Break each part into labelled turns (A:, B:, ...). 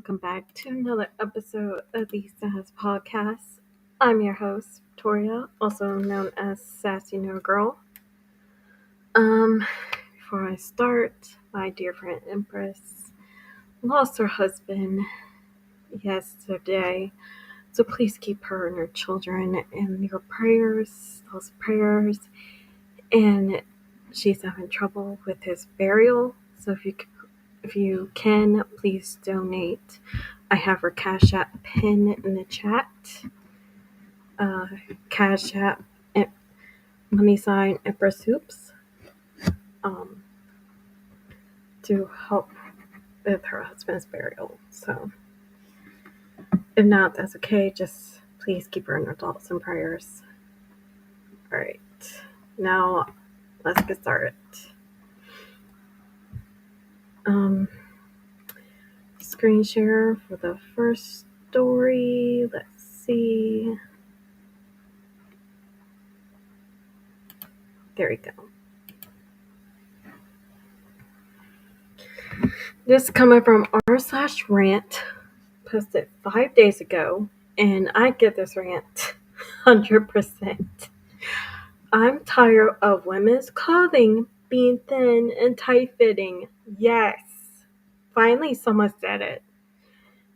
A: welcome back to another episode of the Sass podcast. I'm your host, Victoria, also known as Sassy No Girl. Before I start, my dear friend Empress lost her husband yesterday, so please keep her and her children in your prayers, those prayers. And she's having trouble with his burial, so if you can, please donate. I have her Cash App pin in the chat. Cash App, money sign, Empress Hoops, to help with her husband's burial. So, if not, that's okay. Just please keep her in your thoughts and prayers. Alright, now let's get started. Screen share for the first story. Let's see. There we go. This coming from r/rant, posted 5 days ago, and I get this rant 100%. I'm tired of women's clothing being thin and tight-fitting. Yes, finally someone said it.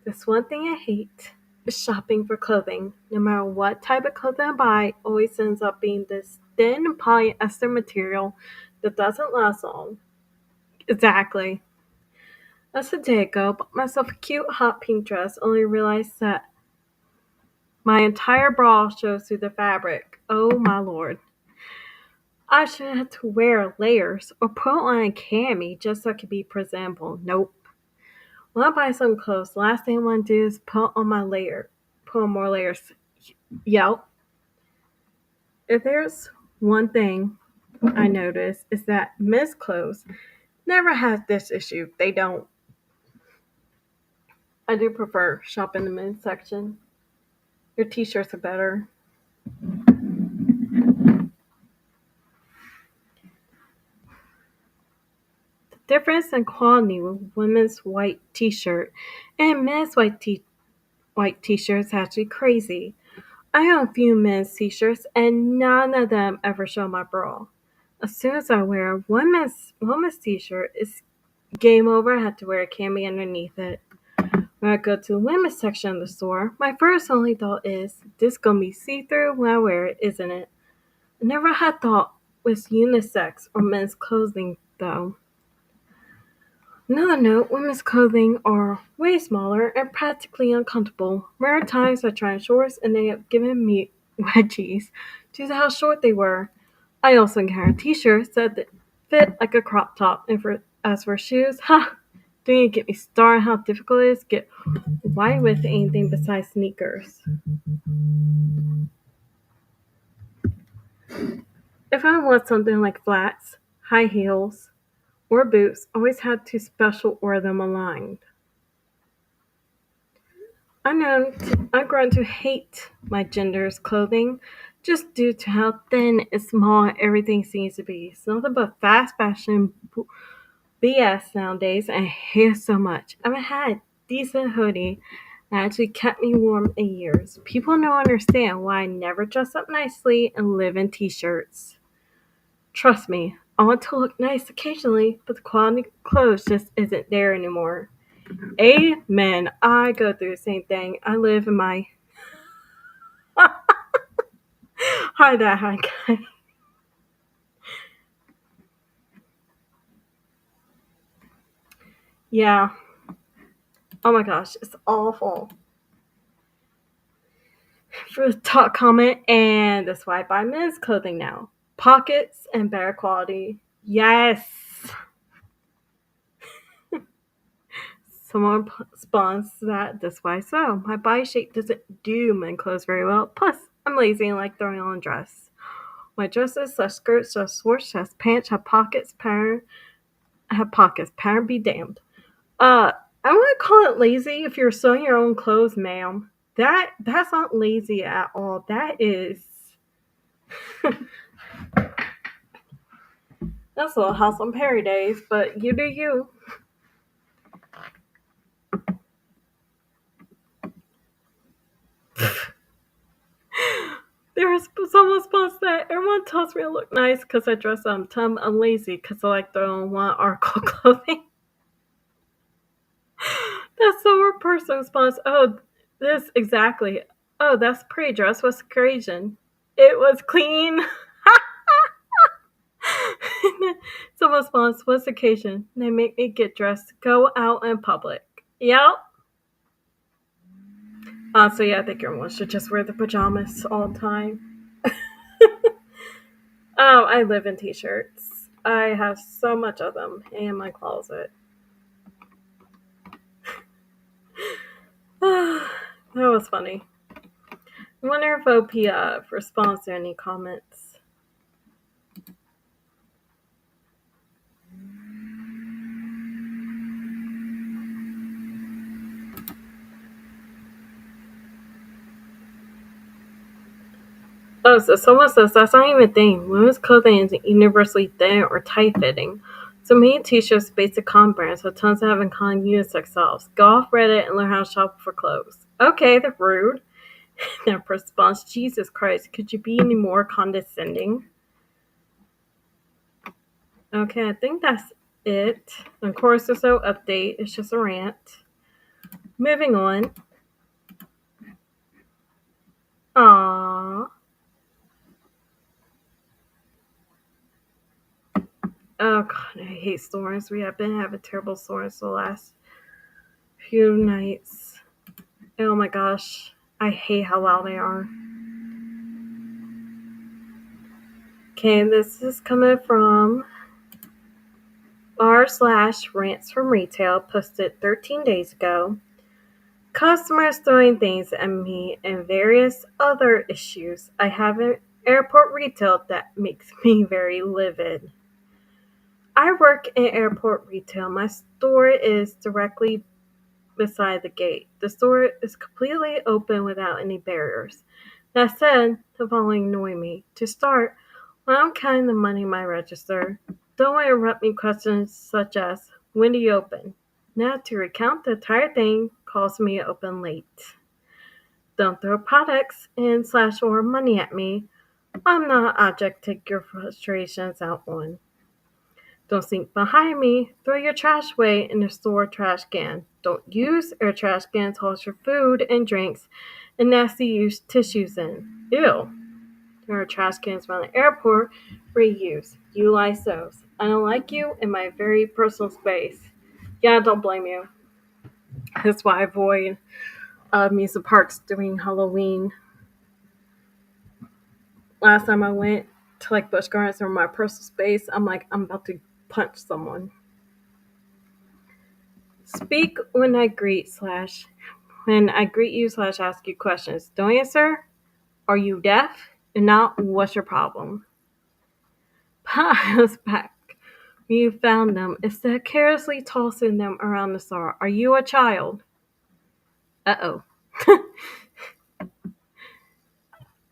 A: This one thing I hate is shopping for clothing. No matter what type of clothing I buy, always ends up being this thin polyester material that doesn't last long. Exactly. That's a day ago, bought myself a cute hot pink dress, only realized that my entire bra shows through the fabric. Oh my lord. I should have to wear layers or put on a cami just so I could be presentable. Nope. When I buy some clothes, the last thing I want to do is put on more layers. Yep. If there's one thing I notice is that men's clothes never has this issue. They don't. I do prefer shopping the men's section. Your t-shirts are better. The difference in quality with women's white t-shirt and men's white t-shirts is actually crazy. I own a few men's t-shirts and none of them ever show my bra. As soon as I wear a women's t-shirt, it's game over. I have to wear a cami underneath it. When I go to the women's section of the store, my first only thought is, this gonna be see-through when I wear it, isn't it? I never had thought with unisex or men's clothing though. Another note, women's clothing are way smaller and practically uncomfortable. Rare times I try on shorts and they have given me wedgies due to how short they were. I also carry t-shirts that fit like a crop top. And as for shoes, don't you get me started how difficult it is to get white with anything besides sneakers. If I want something like flats, high heels, or boots, always had to special order them aligned. I've grown to hate my gender's clothing just due to how thin and small everything seems to be. It's nothing but fast fashion BS nowadays, and I hate it so much. I haven't had a decent hoodie that actually kept me warm in years. People don't understand why I never dress up nicely and live in t-shirts. Trust me, I want to look nice occasionally, but the quality of clothes just isn't there anymore. Amen. I go through the same thing. I live in my hi guy. Yeah. Oh my gosh, it's awful. For the top comment, and that's why I buy men's clothing now. Pockets and better quality. Yes. Someone spawns that. That's why so. My body shape doesn't do men clothes very well. Plus, I'm lazy and like throwing on a dress. My dresses, skirts, shorts, pants have pockets. Pattern be damned. I wouldn't call it lazy if you're sewing your own clothes, ma'am. That's not lazy at all. That is that's a little House on Perry days, but you do you. Someone responds that everyone tells me I look nice because I dress on time. I'm lazy because I like throwing one article of clothing. That's the word person responds. Oh, this exactly. Oh, that's pretty dress. What's the occasion? It was clean. Someone responds, what's the occasion? They make me get dressed to go out in public. Yep. So yeah, I think everyone should just wear the pajamas all the time. Oh, I live in t-shirts. I have so much of them in my closet. That was funny. I wonder if OP responds to any comments. Oh, so someone says that's not even a thing. Women's clothing isn't universally thin or tight fitting. So many t-shirts basic con brands with tons of having con unisex styles. Go off Reddit and learn how to shop for clothes. Okay, they're rude. Their response, Jesus Christ, could you be any more condescending? Okay, I think that's it. Of course, there's no update. It's just a rant. Moving on. Aww. Oh god, I hate storms. We have been having terrible storms the last few nights. Oh my gosh, I hate how loud they are. Okay, this is coming from r/rants from retail, posted 13 days ago. Customers throwing things at me and various other issues I have in airport retail that makes me very livid. I work in airport retail. My store is directly beside the gate. The store is completely open without any barriers. That said, the following annoy me. To start, when I'm counting the money in my register, don't interrupt me questions such as, when do you open? Now to recount the entire thing calls me open late. Don't throw products and/or money at me. I'm not an object to take your frustrations out on. Don't sneak behind me. Throw your trash away in the store trash can. Don't use your trash can to hold your food and drinks and nasty use tissues in. Ew. There are trash cans around the airport. Reuse. Utilize those. I don't like you in my very personal space. Yeah, don't blame you. That's why I avoid amusement parks during Halloween. Last time I went to like Busch Gardens or my personal space, I'm like, I'm about to punch someone. Speak when I greet you / ask you questions. Don't answer. Are you deaf? And not, what's your problem? Piles back. When you found them, instead of carelessly tossing them around the store. Are you a child? Uh-oh.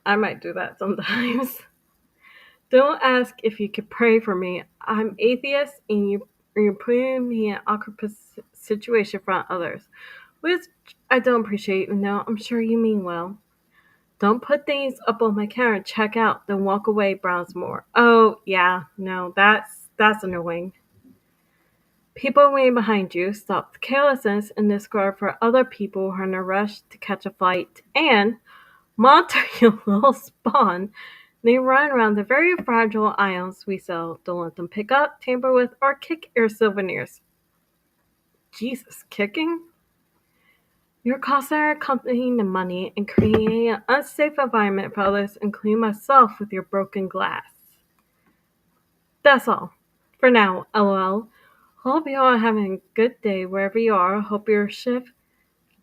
A: I might do that sometimes. Don't ask if you could pray for me. I'm atheist and you're putting me in an awkward situation in front of others, which I don't appreciate, even though I'm sure you mean well. Don't put things up on my counter and check out, then walk away, browse more. Oh, yeah, no, that's annoying. People waiting behind you, stop the carelessness and discard for other people who are in a rush to catch a flight, and monitor your little spawn. They run around the very fragile items we sell. Don't let them pick up, tamper with, or kick your souvenirs. Jesus, kicking? You're costing our company the money and creating an unsafe environment for others, including myself, with your broken glass. That's all. For now, LOL. Hope you all are having a good day wherever you are. Hope your shift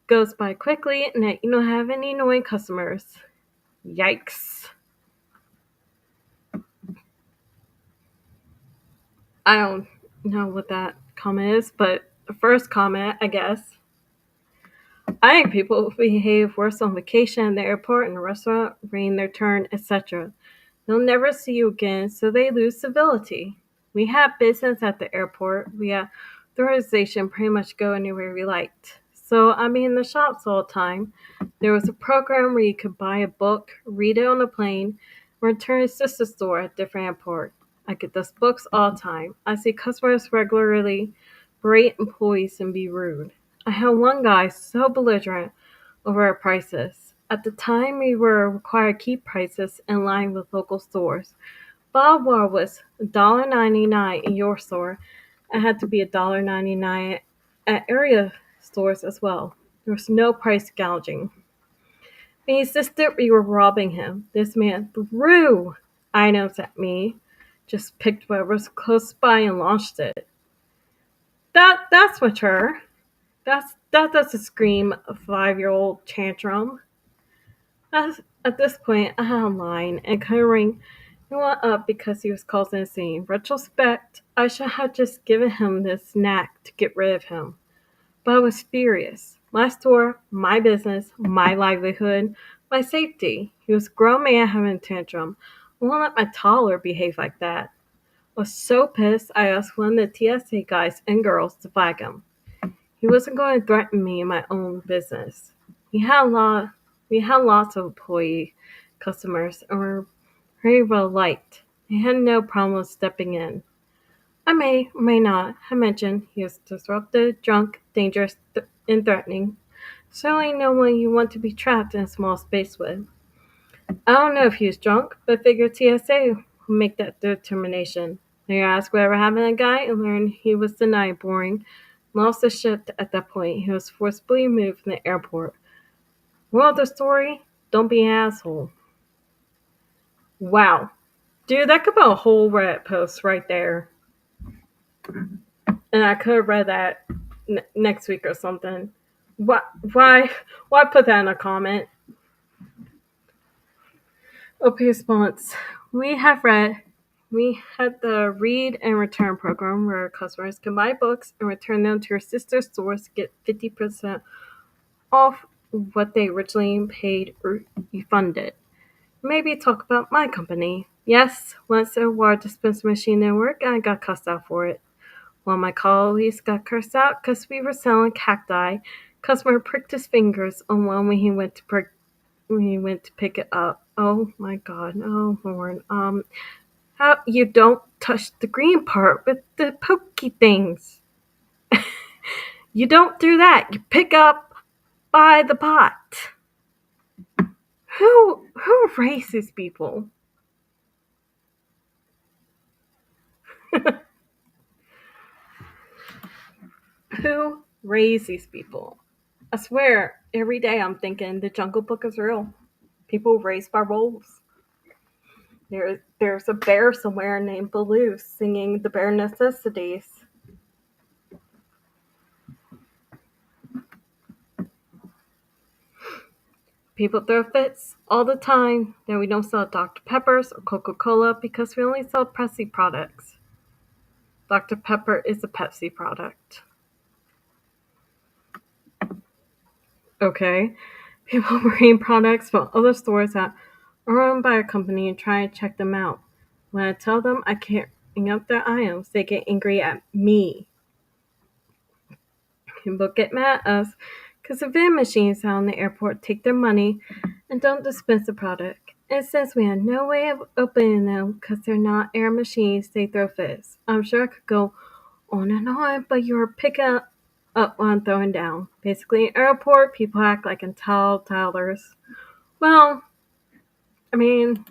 A: goes by quickly and that you don't have any annoying customers. Yikes. I don't know what that comment is, but the first comment, I guess. I think people behave worse on vacation in the airport, in a restaurant, waiting their turn, etc. They'll never see you again, so they lose civility. We have business at the airport. We have authorization pretty much go anywhere we liked. So I'm in the shops all the time. There was a program where you could buy a book, read it on a plane, Return sister store at different airport. I get those books all the time. I see customers regularly berate employees and be rude. I had one guy so belligerent over our prices. At the time, we were required to keep prices in line with local stores. Bob War was $1.99 in your store. It had to be $1.99 at area stores as well. There was no price gouging. He insisted we were robbing him. This man threw items at me, just picked whatever was close by and launched it. That's mature. That doesn't scream a 5-year-old tantrum. At this point, I had a line and covering he went up because he was causing a scene. Retrospect, I should have just given him this knack to get rid of him. But I was furious. My store, my business, my livelihood, my safety. He was a grown man having a tantrum. I won't let my toddler behave like that. I was so pissed I asked one of the TSA guys and girls to flag him. He wasn't going to threaten me in my own business. We had lots of employee customers and were very well liked. He had no problem with stepping in. I may or may not have mentioned he was disruptive, drunk, dangerous, and threatening. Certainly no one you want to be trapped in a small space with. I don't know if he was drunk, but figured TSA would make that determination. They asked whatever happened to the guy and learned he was denied boring. Lost his shit at that point. He was forcibly moved from the airport. Moral of the story, don't be an asshole. Wow. Dude, that could be a whole Reddit post right there. And I could have read that next week or something. Why put that in a comment? OP response. We had the read and return program where customers can buy books and return them to your sister stores to get 50% off what they originally paid or refunded. Maybe talk about my company. Yes, once a water dispenser machine didn't work and I got cussed out for it. One of my colleagues got cursed out because we were selling cacti. Customer pricked his fingers on one when he went to pick it up. Oh my god, oh Lord. How you don't touch the green part with the pokey things. You don't do that. You pick up by the pot. Who raises people? Who raised these people? I swear, every day I'm thinking the Jungle Book is real. People raised by wolves. There's a bear somewhere named Baloo singing the bare necessities. People throw fits all the time that we don't sell Dr. Peppers or Coca-Cola because we only sell Pepsi products. Dr. Pepper is a Pepsi product. Okay. People bring products from other stores that are owned by a company and try and check them out. When I tell them I can't bring up their items, they get angry at me. People get mad at us because the vending machines out in the airport take their money and don't dispense the product. And since we had no way of opening them because they're not air machines, they throw fits. I'm sure I could go on and on, but you're picking up what I'm throwing down. Basically, in airport, people act like entitled toddlers. Well, I mean,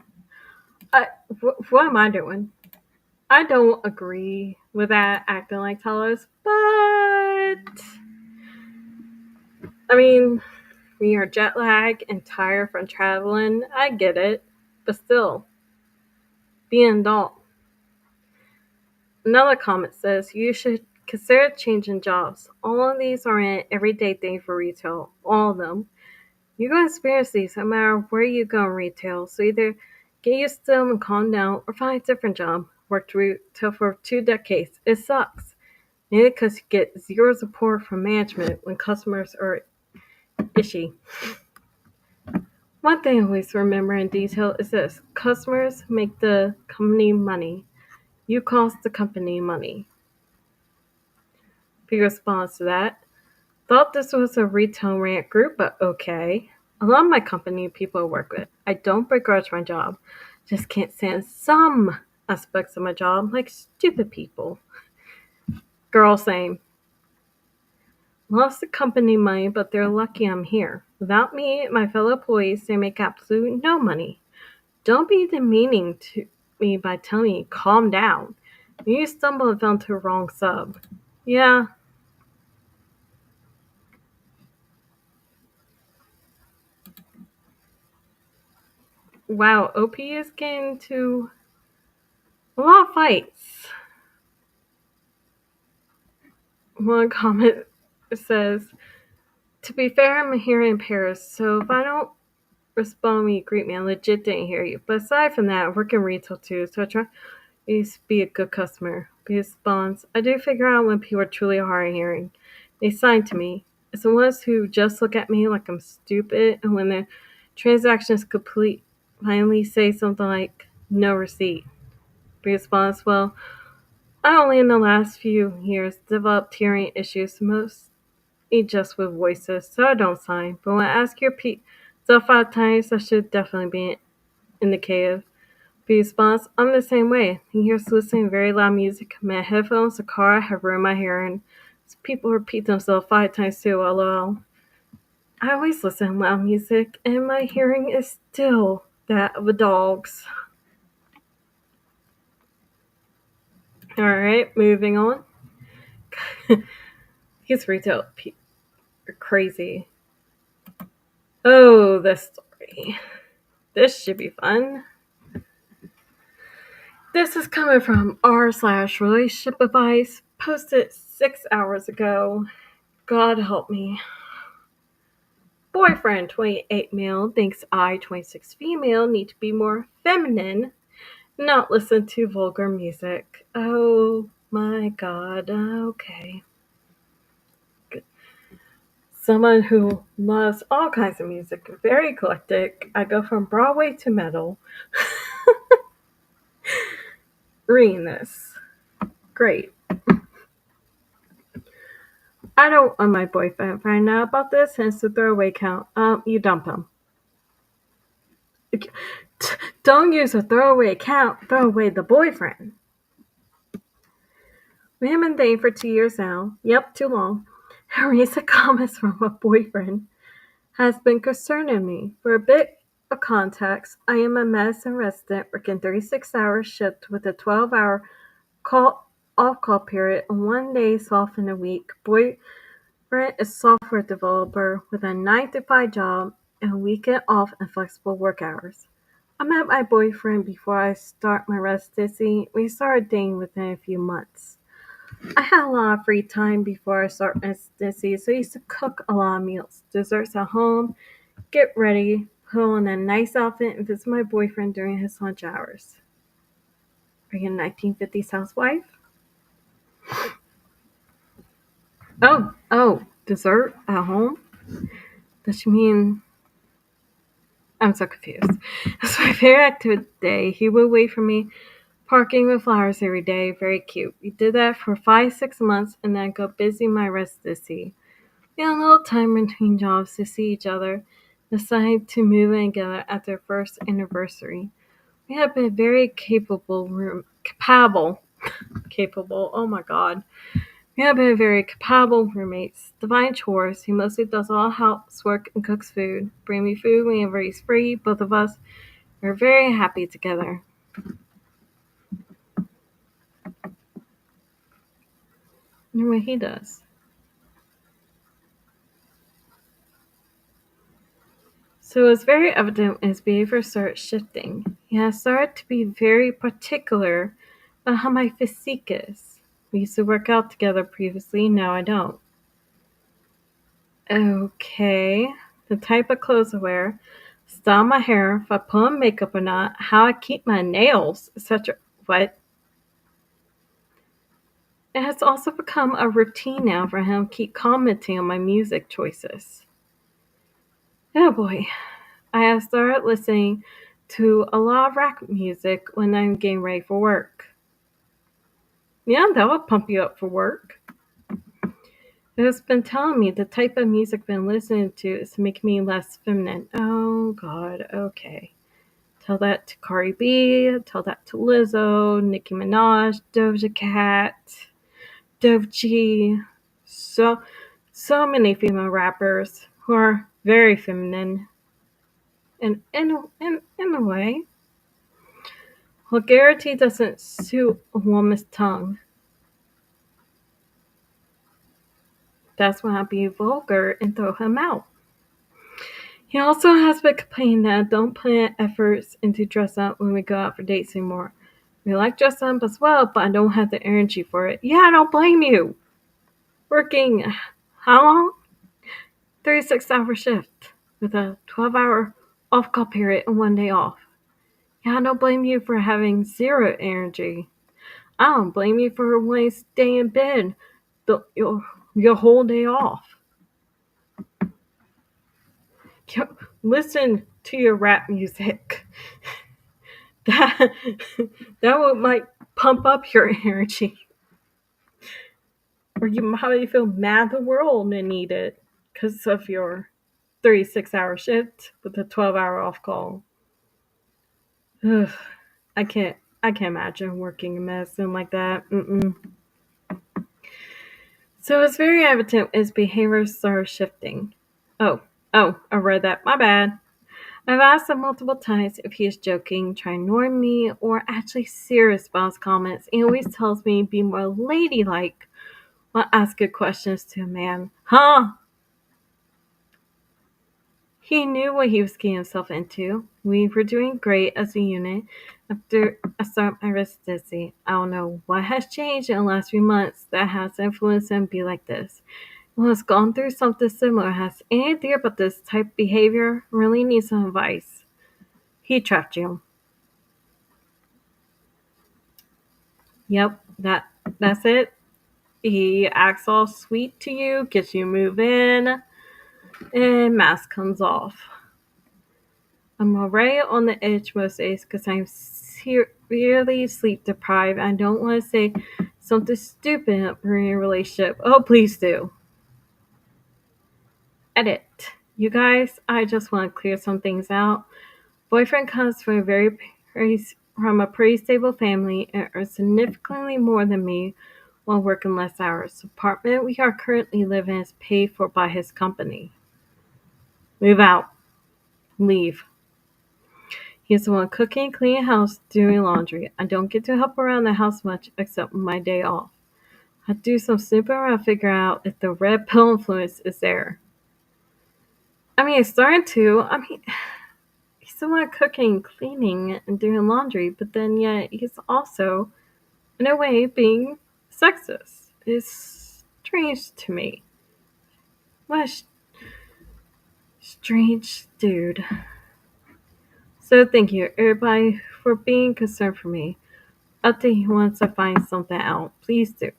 A: what am I doing? I don't agree with that acting like toddlers, but I mean, when you're jet lagged and tired from traveling, I get it, but still, be an adult. Another comment says you should consider changing jobs. All of these are an everyday thing for retail. All of them. You're going to experience these no matter where you go in retail. So either get used to them and calm down or find a different job. Worked retail for 2 decades. It sucks. Mainly because you get zero support from management when customers are ishy. One thing I always remember in detail is this. Customers make the company money. You cost the company money. Big response to that. Thought this was a retail rant group, but okay. I love my company and people I work with. I don't begrudge my job. Just can't stand some aspects of my job, like stupid people. Girl saying, lost the company money, but they're lucky I'm here. Without me, my fellow employees, they make absolutely no money. Don't be demeaning to me by telling me, calm down. You stumbled and fell into a wrong sub. Yeah, wow, OP is getting into a lot of fights. One comment says, to be fair, I'm here in Paris, so if I don't respond when you greet me, I legit didn't hear you. But aside from that, I work in retail too, so I try to be a good customer. He responds, I do figure out when people are truly hard of hearing. They sign to me. It's the ones who just look at me like I'm stupid, and when the transaction is complete, finally say something like, no receipt. He responds, well, I only in the last few years developed hearing issues, mostly just with voices, so I don't sign. But when I ask your stuff 5 times, I should definitely be indicative. The response, I'm the same way. He hears listening to very loud music. My headphones, the car have ruined my hearing. People repeat themselves 5 times too, lol. I always listen to loud music, and my hearing is still that of a dog's. Alright, moving on. These retail people are crazy. Oh, this story. This should be fun. This is coming from r/relationship advice, posted 6 hours ago. God help me. Boyfriend 28 male thinks I 26 female need to be more feminine, not listen to vulgar music. Oh my god, okay. Someone who loves all kinds of music, very eclectic. I go from Broadway to metal. Reading this. Great. I don't want my boyfriend to find out about this, and it's a throwaway count. You dump him. Don't use a throwaway account. Throw away the boyfriend. We have been dating for 2 years now. Yep, too long. Recent comments from my boyfriend has been concerning me. For a bit of context, I am a medicine resident working 36-hour shift with a 12-hour off-call period and 1 day off in a week. Boyfriend is a software developer with a 9 to 5 job and weekend off and flexible work hours. I met my boyfriend before I start my residency. We started dating within a few months. I had a lot of free time before I start residency, so I used to cook a lot of meals, desserts at home, get ready, put on a nice outfit, and visit my boyfriend during his lunch hours. Are you a 1950s housewife? Oh, dessert at home? Does she mean... I'm so confused. It's my favorite activity today. He would wait for me parking with flowers every day. Very cute. We did that for 5, 6 months and then got busy my residency. We had a little time between jobs to see each other. Decided to move in together at their first anniversary. We have been very capable, oh my god. We have been very compatible roommates. Divine chores. He mostly does all housework and cooks food. Bring me food whenever he's free. Both of us are very happy together. You know what he does. So it's very evident when his behavior started shifting. He has started to be very particular about how my physique is. We used to work out together previously, now I don't. Okay. The type of clothes I wear, style my hair, if I put on makeup or not, how I keep my nails, etc. What? It has also become a routine now for him to keep commenting on my music choices. Oh boy. I have started listening to a lot of rap music when I'm getting ready for work. Yeah, that will pump you up for work. It has been telling me the type of music I've been listening to is making me less feminine. Oh god, okay. Tell that to Cardi B, tell that to Lizzo, Nicki Minaj, Doja Cat, Doechii. So many female rappers who are very feminine and in a way. Vulgarity doesn't suit a woman's tongue. That's why I be vulgar and throw him out. He also has been complaining that I don't put efforts into dress up when we go out for dates anymore. We like dress up as well, but I don't have the energy for it. Yeah, I don't blame you. Working how long? 36-hour shift with a 12-hour off call period and 1 day off. Yeah, I don't blame you for having zero energy. I don't blame you for wanting to stay in bed your whole day off. Listen to your rap music. That might pump up your energy. Or you might feel mad the world and need it because of your 36-hour shift with a 12-hour off call. Ugh, I can't imagine working in medicine like that. Mm-mm. So it's very evident his behaviors started shifting. Oh, I read that. My bad. I've asked him multiple times if he is joking, trying to annoy me, or actually serious about his comments. He always tells me be more ladylike while asking questions to a man. Huh? He knew what he was getting himself into. We were doing great as a unit after I started my residency. I don't know what has changed in the last few months that has influenced him to be like this. Who has gone through something similar has any idea about this type of behavior really needs some advice. He trapped you. Yep, that's it. He acts all sweet to you, gets you move in, and mask comes off. I'm already on the edge most days because I'm severely sleep deprived. I don't want to say something stupid in a relationship. Oh, please do. Edit. You guys, I just want to clear some things out. Boyfriend comes from a pretty stable family and earns significantly more than me while working less hours. The apartment we are currently living in is paid for by his company. Move out. Leave. He's the one cooking, cleaning house, doing laundry. I don't get to help around the house much except my day off. I do some snooping around to figure out if the red pill influence is there. I mean, it's starting to. He's the one cooking, cleaning, and doing laundry, but then yet he's also, in a way, being sexist. It's strange to me. What a strange dude. So thank you, everybody, for being concerned for me. I think he wants to find something out. Please do.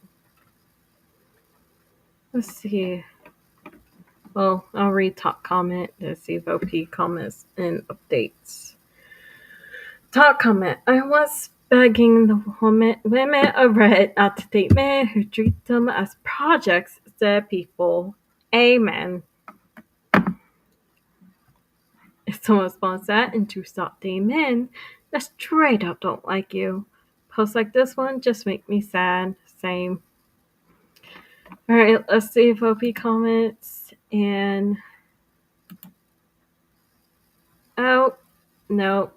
A: Let's see. Well, I'll read top comment to see if OP comments and updates. Top comment. I was begging the women of Reddit not to date men who treat them as projects instead of people. Amen. If someone responds that and to stop dating men that straight up don't like you. Posts like this one just make me sad. Same. Alright, let's see if OP comments and oh no.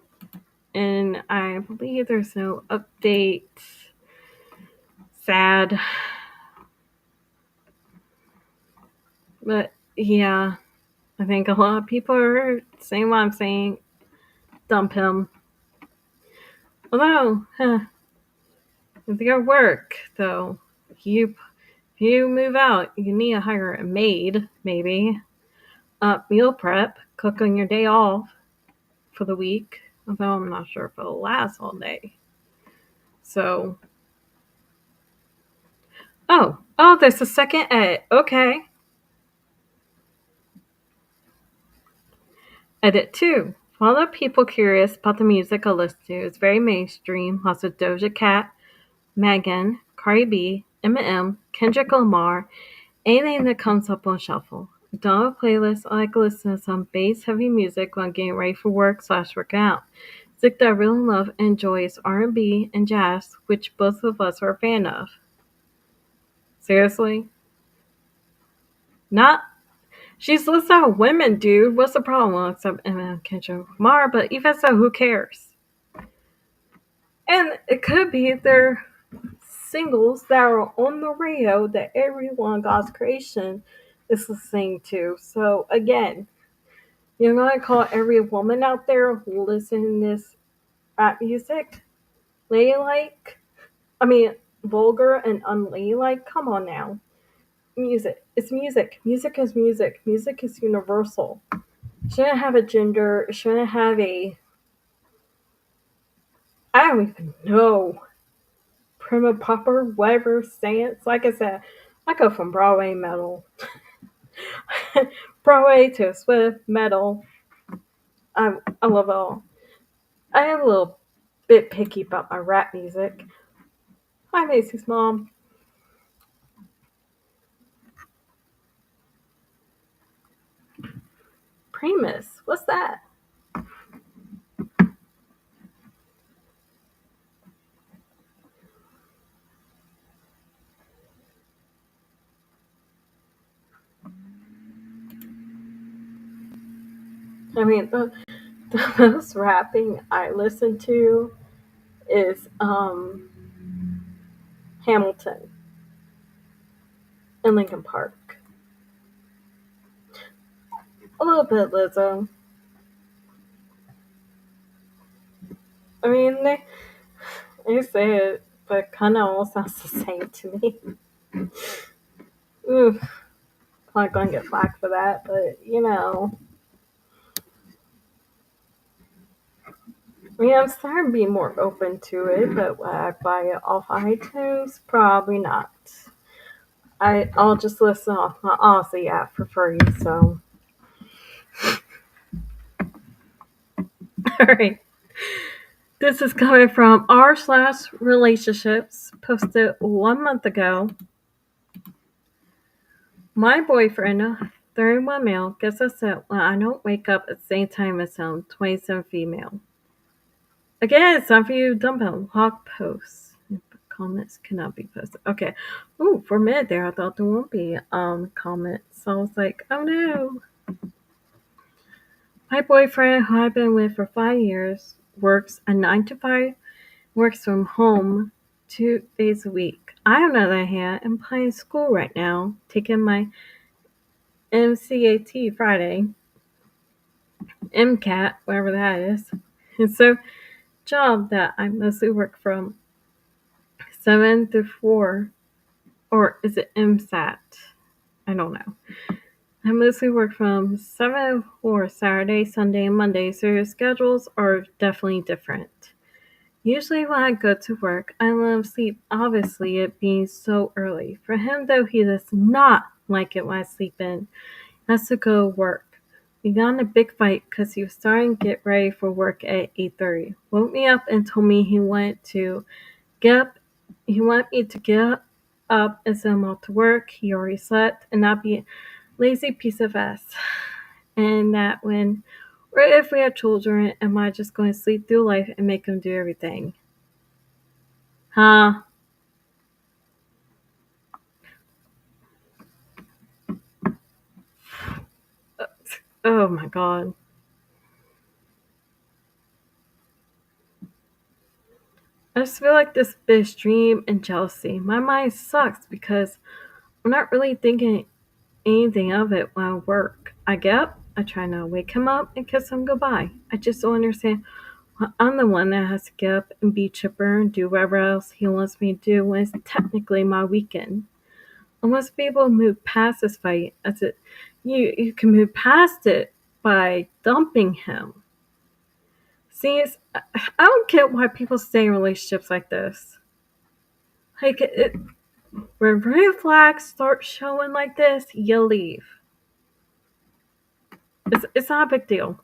A: And I believe there's no update. Sad. But yeah, I think a lot of people are saying what I'm saying. Dump him. Although, with your work, though, if you move out, you need to hire a maid, maybe. Meal prep, cook on your day off for the week. Although I'm not sure if it'll last all day. So, oh, there's a second edit. Okay. Edit 2. For all the people curious about the music I listen to, it's very mainstream. Lots of Doja Cat, Megan, Cardi B, Eminem, Kendrick Lamar, anything that comes up on shuffle. I don't have a playlist. I like to listen to some bass heavy music when I'm getting ready for work/working out. Music that I really love and enjoy is R&B and jazz, which both of us are a fan of. Seriously? Not. She's listed out women, dude. What's the problem? Well, except Emma Kendrick Lamar, but even so, who cares? And it could be their singles that are on the radio that everyone God's creation is listening to. So again, you're gonna call every woman out there listening to this rap music ladylike? I mean, vulgar and unladylike? Come on now. Music. It's music. Music is music. Music is universal. It shouldn't have a gender. It shouldn't have a. I don't even know. Prima popper, whatever stance. Like I said, I go from Broadway metal, Broadway to Swift metal. I love it all. I am a little bit picky about my rap music. Hi, Macy's mom. Primus. What's that? I mean, the most rapping I listen to is Hamilton and Linkin Park. A little bit Lizzo. I mean, they say it, but kind of all sounds the same to me. Ooh, probably gonna get flack for that, but you know. I mean, I'm starting to be more open to it, but would I buy it off iTunes? Probably not. I'll just listen off my Aussie app for free. So, all right. This is coming from r/relationships, posted 1 month ago. My boyfriend, 31 male, gets upset when I don't wake up at the same time as him, 27 female. Again, it's time for you to dump him. Log posts. Comments cannot be posted. Okay. Ooh, for a minute there, I thought there won't be comments. So I was like, oh no. My boyfriend, who I've been with for 5 years, works a 9 to 5, works from home 2 days a week. I, on the other hand, am playing school right now, taking my MCAT Friday, MCAT, whatever that is. And so, job that I mostly work from 7 to 4, or is it MSAT? I don't know. I mostly work from 7 to 4 Saturday, Sunday, and Monday, so your schedules are definitely different. Usually when I go to work, I let him sleep, obviously it being so early. For him, though, he does not like it when I sleep in. He has to go to work. We got in a big fight because he was starting to get ready for work at 8:30. Woke me up and told me get up. He wanted me to get up and send him off to work. He already slept and not be a lazy piece of ass. And that when or if we have children, am I just going to sleep through life and make them do everything? Huh? Oh my god. I just feel like this bitch dream and jealousy. My mind sucks because I'm not really thinking anything of it when I work. I get up, I try not to wake him up and kiss him goodbye. I just don't understand why I'm the one that has to get up and be chipper and do whatever else he wants me to do when it's technically my weekend. I must be able to move past this fight as it you can move past it by dumping him. See, I don't get why people stay in relationships like this. Like, when red flags start showing like this, you leave. It's not a big deal.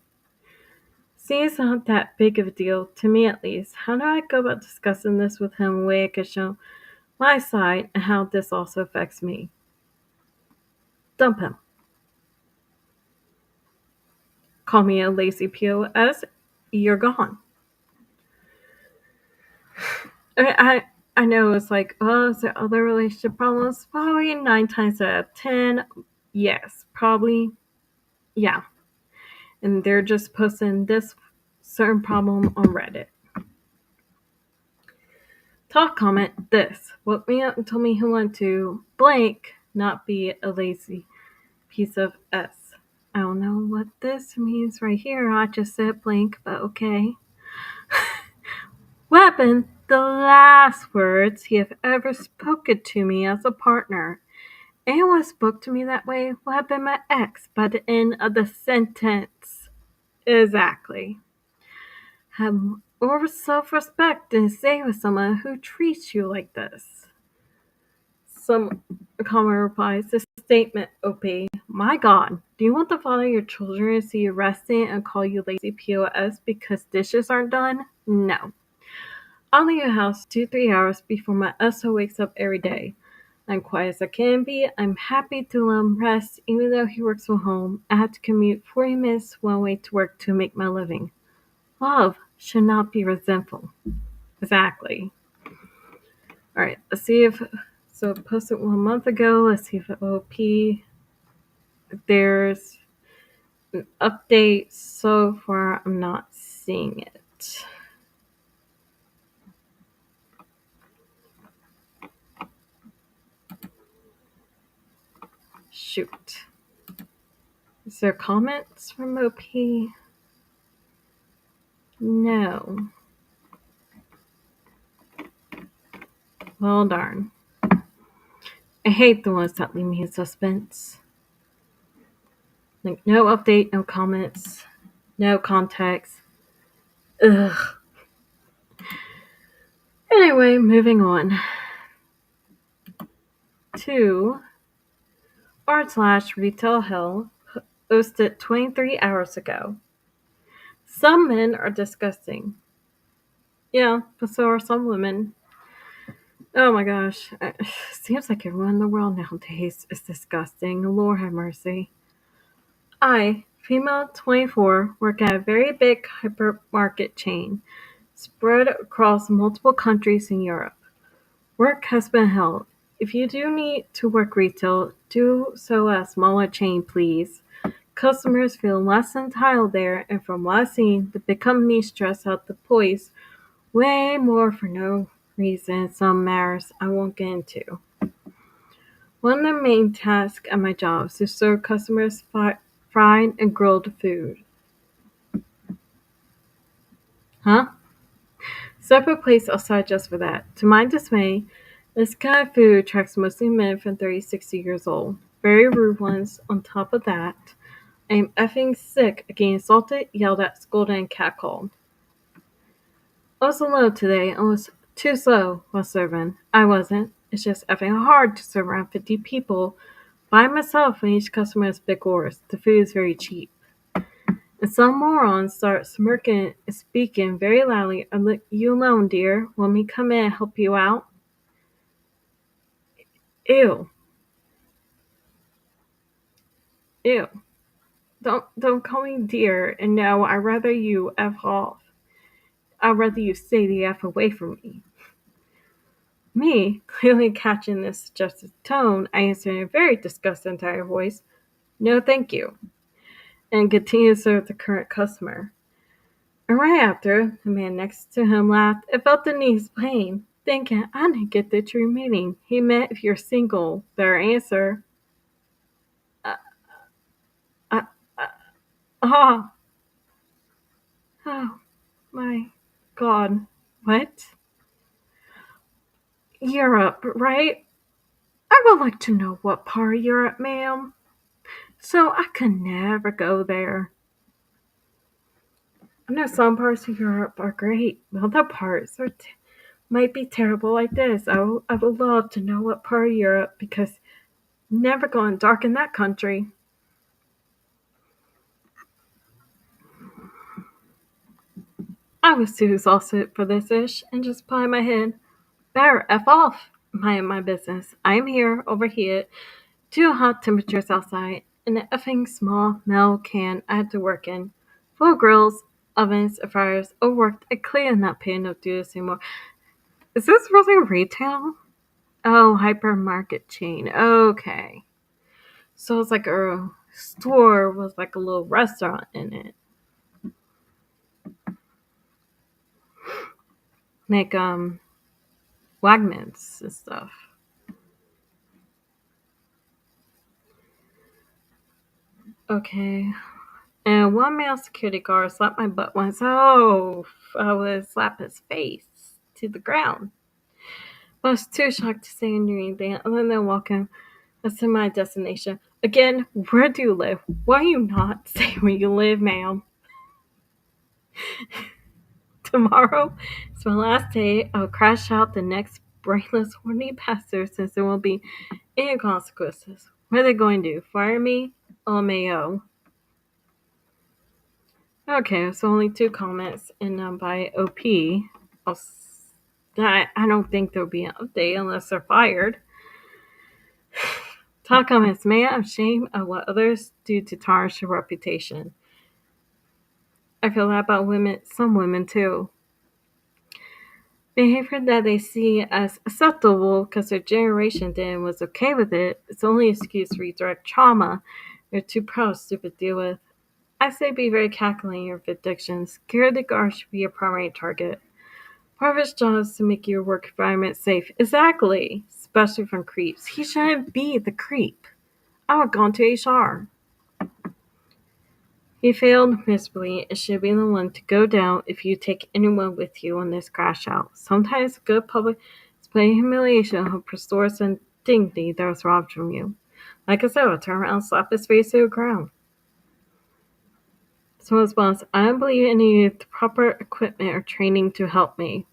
A: See, it's not that big of a deal, to me at least. How do I go about discussing this with him in a way I can show my side and how this also affects me? Dump him. Call me a lazy POS, you're gone. I know it's like, oh, is there other relationship problems? Probably 9 times out of 10, yes, probably, yeah. And they're just posting this certain problem on Reddit. Talk comment this. Woke me up and told me he wanted to blank, not be a lazy piece of S. I don't know what this means right here. I just said blank, but okay. What happened? The last words he have ever spoken to me as a partner. Anyone spoke to me that way will have been my ex by the end of the sentence. Exactly. Have more self-respect than stay with someone who treats you like this. Some comment replies, this statement, OP. My God, do you want the father of your children to see you resting and call you lazy POS because dishes aren't done? No. I'll leave the house 2-3 hours before my SO wakes up every day. I'm quiet as I can be. I'm happy to let him rest, even though he works from home. I have to commute 40 minutes one way to work to make my living. Love should not be resentful. Exactly. Alright, let's see if. So, I posted 1 month ago. Let's see if OP. There's an update. So far, I'm not seeing it. Shoot. Is there comments from OP? No. Well, darn. I hate the ones that leave me in suspense. Like, no update, no comments, no context. Ugh. Anyway, moving on to r/retail hell posted 23 hours ago. Some men are disgusting. Yeah, but so are some women. Oh my gosh. Seems like everyone in the world nowadays is disgusting. Lord have mercy. I, female 24, work at a very big hypermarket chain spread across multiple countries in Europe. Work has been held. If you do need to work retail, do so at a smaller chain, please. Customers feel less entitled there, and from what I've seen, the big companies stress out the employees way more for no reason. Some matters I won't get into. One of the main tasks at my job is to serve customers fried and grilled food. Huh? Separate place outside just for that. To my dismay, this kind of food attracts mostly men from 30 to 60 years old. Very rude ones. On top of that, I am effing sick of getting assaulted, yelled at, scolded, and catcalled. I was alone today and was too slow while serving. I wasn't. It's just effing hard to serve around 50 people by myself when each customer has big orders. The food is very cheap. And some morons start smirking and speaking very loudly. Are you alone, dear? Want me to come in and help you out? Ew. Ew. Don't call me dear, and no, I'd rather you F off. I'd rather you stay the F away from me. Me, clearly catching this suggested tone, I answered in a very disgusted entire voice, no thank you, and continued to serve the current customer. And right after, the man next to him laughed and felt the need to explain, thinking I didn't get the true meaning. He meant if you're single, their answer, uh, uh, uh, ah, oh my god, what? Europe, right? I would like to know what part of Europe, ma'am. So I could never go there. I know some parts of Europe are great, but other parts might be terrible like this. I would love to know what part of Europe because never going dark in that country. I was too exhausted for this ish and just put in my head, better F off. Mind my business. I am here, overheated, too hot temperatures outside, in an effing small metal can I had to work in. Full of grills, ovens, and fryers, overworked. I clearly am not paying enough to do this anymore. Is this really retail? Oh, hypermarket chain. Okay. So it's like a store with like a little restaurant in it. Like Wegmans and stuff. Okay. And one male security guard slapped my butt once. Oh, I would slap his face to the ground. I was too shocked to say anything other than welcome us to my destination. Again, where do you live? Why you not say where you live, ma'am? Tomorrow is my last day. I'll crash out the next brainless, horny pastor since there won't be any consequences. What are they going to do? Fire me? LMAO. Okay, so only two comments, and by OP. I don't think there'll be an update unless they're fired. Top comments, may I have shame of what others do to tarnish your reputation. I feel that about women, some women too. Behavior that they see as acceptable because their generation then was okay with it, it's only an excuse to redirect trauma they're too proud or stupid to deal with. I say be very calculating in your predictions. Security guard should be your primary target. Part of his job is to make your work environment safe. Exactly. Especially from creeps. He shouldn't be the creep. I would go to HR. He failed miserably and should be the one to go down if you take anyone with you on this crash out. Sometimes good public display humiliation will restore some dignity that was robbed from you. Like I said, I'll turn around and slap his face to the ground. So response, I don't believe any of the proper equipment or training to help me.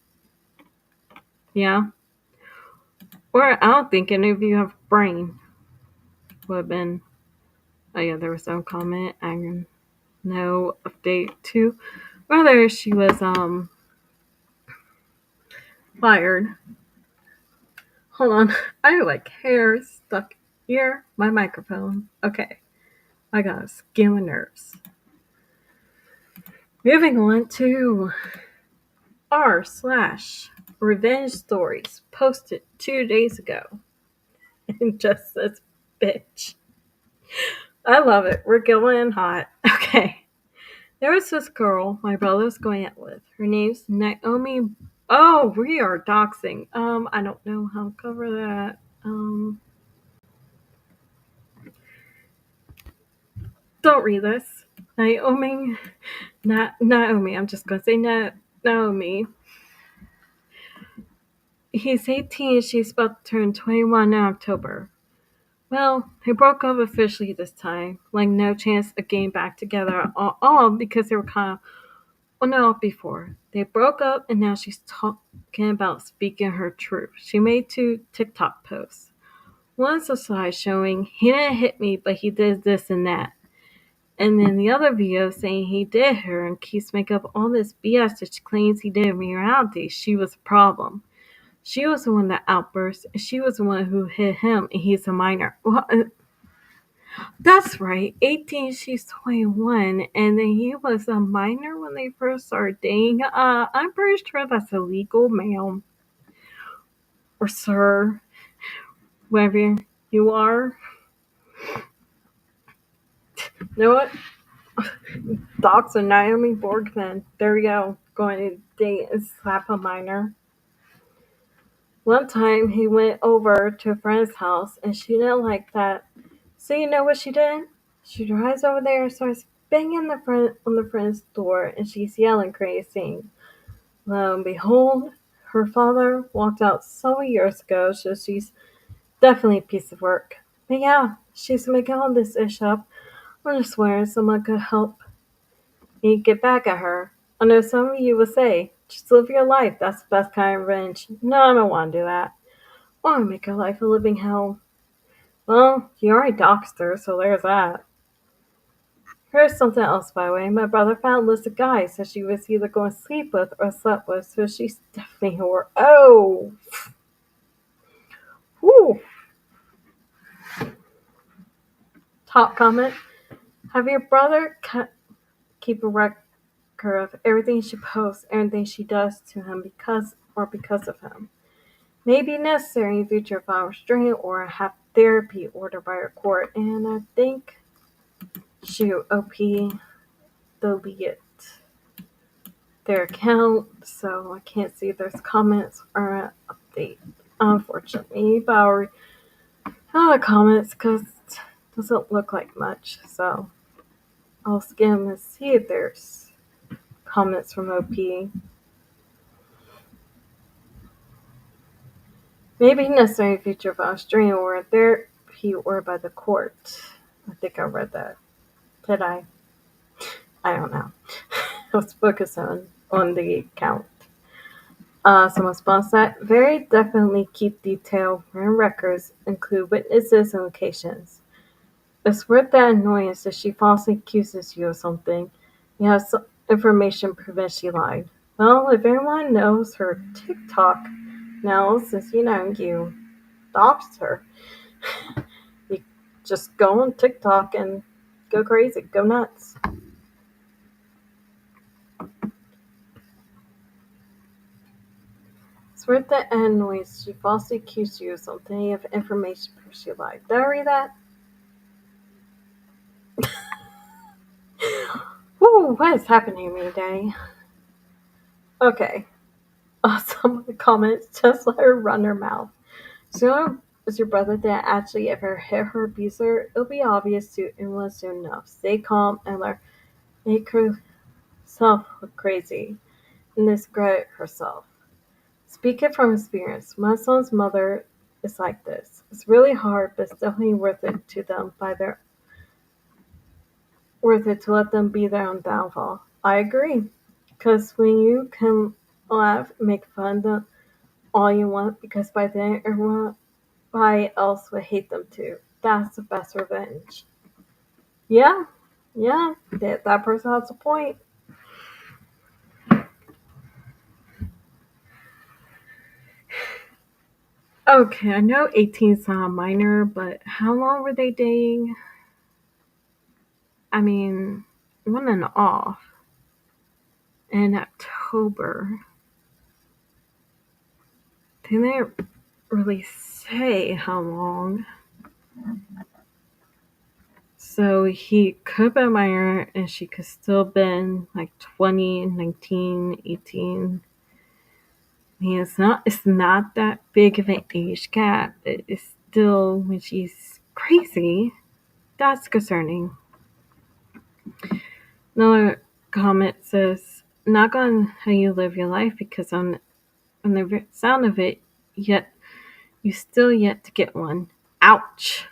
A: Yeah. Or I don't think any of you have a brain. Would have been. Oh yeah, there was no comment. And no update to whether she was fired. Hold on. I have like hair stuck here. My microphone. Okay. I got a skin of nerves. Moving on to r/revenge stories posted 2 days ago. And just this bitch. I love it. We're going hot. Okay. There was this girl my brother was going out with. Her name's Naomi. Oh, we are doxing. I don't know how to cover that. Don't read this. Naomi. I'm just gonna say Naomi. He's 18. She's about to turn 21 in October. Well, they broke up officially this time. Like no chance of getting back together. All because they were kind of. Well, no, before. They broke up and now she's talking about speaking her truth. She made 2 TikTok posts. One's a slide showing he didn't hit me, but he did this and that. And then the other video saying he did her and keeps making up all this BS that she claims he did in reality. She was the problem. She was the one that outburst, and she was the one who hit him, and he's a minor. Well, that's right. 18, she's 21, and then he was a minor when they first started dating. I'm pretty sure that's illegal, ma'am. Or sir. Whoever you are. You know what? Docs and Naomi Borgman. There we go. Going to date and slap a minor. One time he went over to a friend's house and she didn't like that. So you know what she did? She drives over there and starts banging on the friend's door and she's yelling crazy. Lo and behold, her father walked out several years ago, so she's definitely a piece of work. But yeah, she's making all this ish up. I'm just swearing someone could help me get back at her. I know some of you will say, just live your life, that's the best kind of revenge. No, I don't want to do that. I want to make her life a living hell. Well, you already doxed her, so there's that. Here's something else, by the way. My brother found a list of guys that she was either going to sleep with or slept with, so she's definitely a whore. Oh! Whew! Top comment. Have your brother keep a record of everything she posts, everything she does to him, because or because of him. May be necessary in future file restraint or have therapy ordered by her court. And I think shoot, OP delete their account, so I can't see if there's comments or an update. Unfortunately, but I'll read all the comments because it doesn't look like much. So I'll skim and see if there's comments from OP. Maybe necessary feature of Australian or therapy or by the court. I think I read that. Did I? I don't know. Let's focus on the account. Some response that very definitely keep detailed written records, include witnesses and locations. It's worth that annoyance if she falsely accuses you of something. You have some information prevents she lied. Well, if everyone knows her TikTok now, since you doxed her, you just go on TikTok and go crazy, go nuts. It's worth the annoyance she falsely accused you of something. You have information prevents she lied. Did I read that? Woo, what is happening to me today? Okay. Some of the comments just let her run her mouth. So is your brother that actually ever hit her abuser? It'll be obvious to anyone soon enough. Stay calm and let her make herself look crazy and discredit herself. Speaking from experience, my son's mother is like this. It's really hard, but it's definitely worth it to them worth it to let them be their own downfall. I agree. Because when you can laugh and make fun of them all you want, because by then everybody else would hate them too. That's the best revenge. Yeah, yeah, that person has a point. Okay, I know 18 is not a minor, but how long were they dating? I mean, on and off in October. They didn't really say how long. So he could have been a minor and she could still been like 20, 19, 18. I mean, it's not that big of an age gap. It's still when she's crazy. That's concerning. Another comment says, "Not on how you live your life because on the sound of it, yet you still yet to get one. Ouch.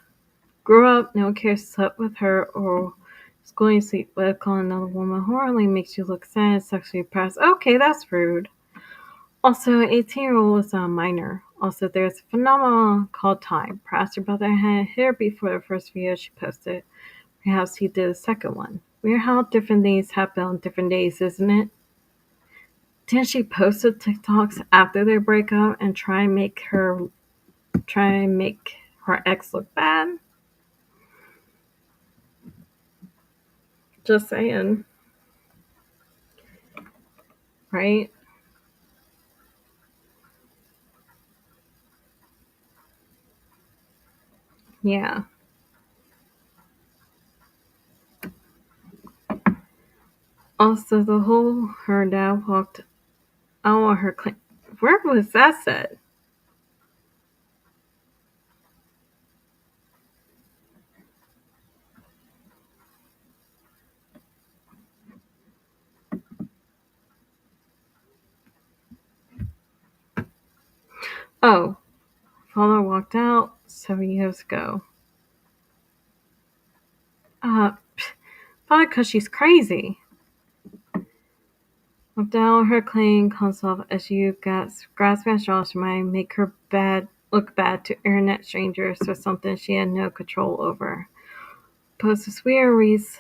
A: Grew up, no one cares, slept with her or was going to sleep with, calling another woman horribly makes you look sad, sexually oppressed. Okay, that's rude. Also, an 18-year-old is a minor. Also, there's a phenomenon called time. Perhaps your brother had hit her before the first video she posted. Perhaps he did a second one. Weird how different things happen on different days, isn't it? Didn't she post the TikToks after their breakup and try and make her ex look bad? Just saying, right? Yeah. Also, the whole her dad walked out on her claim. Where was that said? Oh, father walked out 7 years ago. Probably because she's crazy. Walked out on her claim comes off as you grasp at straws might make her look bad to internet strangers for something she had no control over. Posts weird reads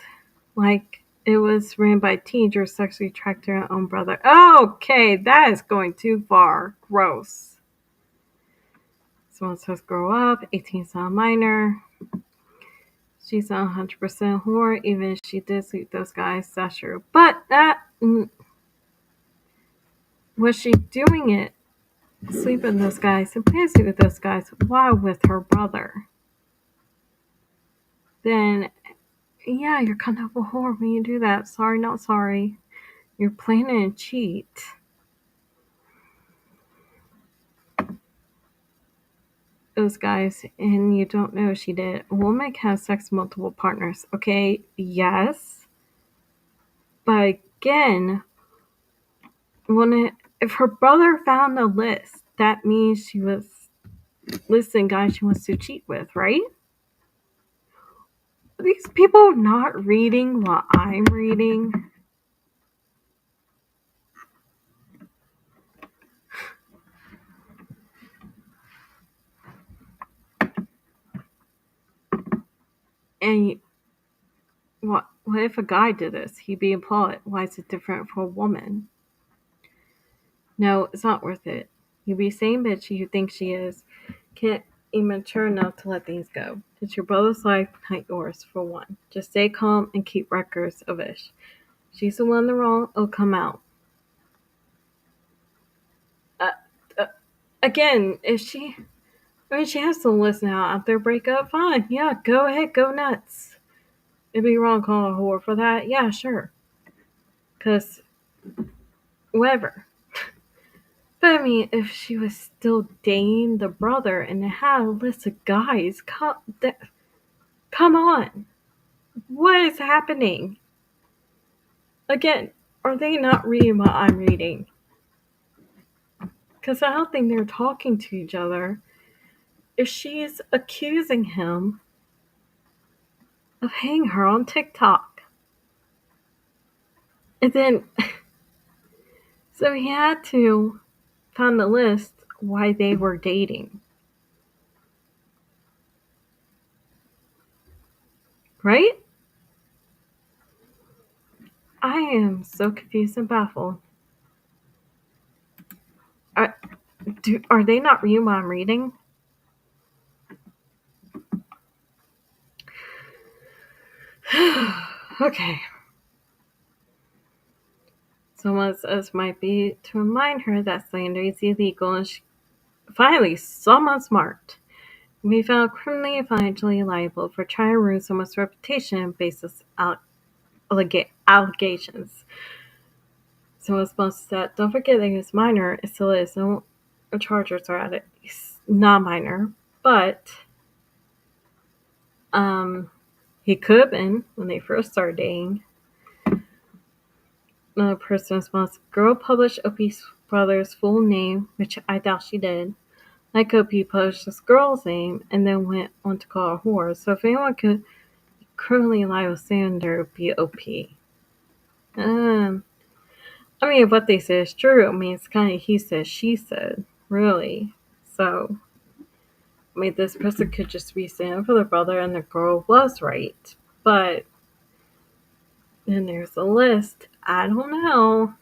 A: like it was written by teenagers sexually attracted to her own brother. Okay, that is going too far. Gross. Someone says grow up, 18 is not a minor. She's not 100% whore, even if she did sleep with those guys, that's true. But that was she doing it sleep with those guys and fancy with those guys while with her brother, then yeah, you're kind of a whore when you do that. Sorry, not sorry. You're planning to cheat. Those guys, and you don't know she did. A woman can have sex with multiple partners. Okay, yes. But again, if her brother found the list, that means she was listing guys she wants to cheat with, right? Are these people not reading what I'm reading? And what if a guy did this? He'd be employed. Why is it different for a woman? No, it's not worth it. You'd be the same bitch you think she is. Can't even mature enough to let things go. It's your brother's life, not yours, for one. Just stay calm and keep records of it. She's the one in the wrong, it'll come out. Uh, uh, Again, if she has to listen out after breakup, fine. Yeah, go ahead, go nuts. It'd be wrong calling a whore for that. Yeah, sure. Because, whatever. But I mean, if she was still dating the brother and they had a list of guys, come on. What is happening? Again, are they not reading what I'm reading? Because I don't think they're talking to each other. If she's accusing him of hitting her on TikTok. And then, so he had to find the list why they were dating. Right? I am so confused and baffled. Are they not reading what I'm reading? Okay. Someone says might be to remind her that slander is illegal, and finally, someone smart can be found criminally and financially liable for trying to ruin someone's reputation based on allegations. Someone responds to that, don't forget that he was minor, it still is, no charges are at it. He's not minor, but he could have been when they first started dating. Another person responds, girl published Opie's brother's full name, which I doubt she did. Like Opie published this girl's name and then went on to call her whore. So if anyone could criminally liable slander, it would be Opie. I mean, if what they say is true, I mean, it's kind of he said, she said, really. So, I mean, this person could just be standing for the brother and the girl was right. But then there's a list. I don't know.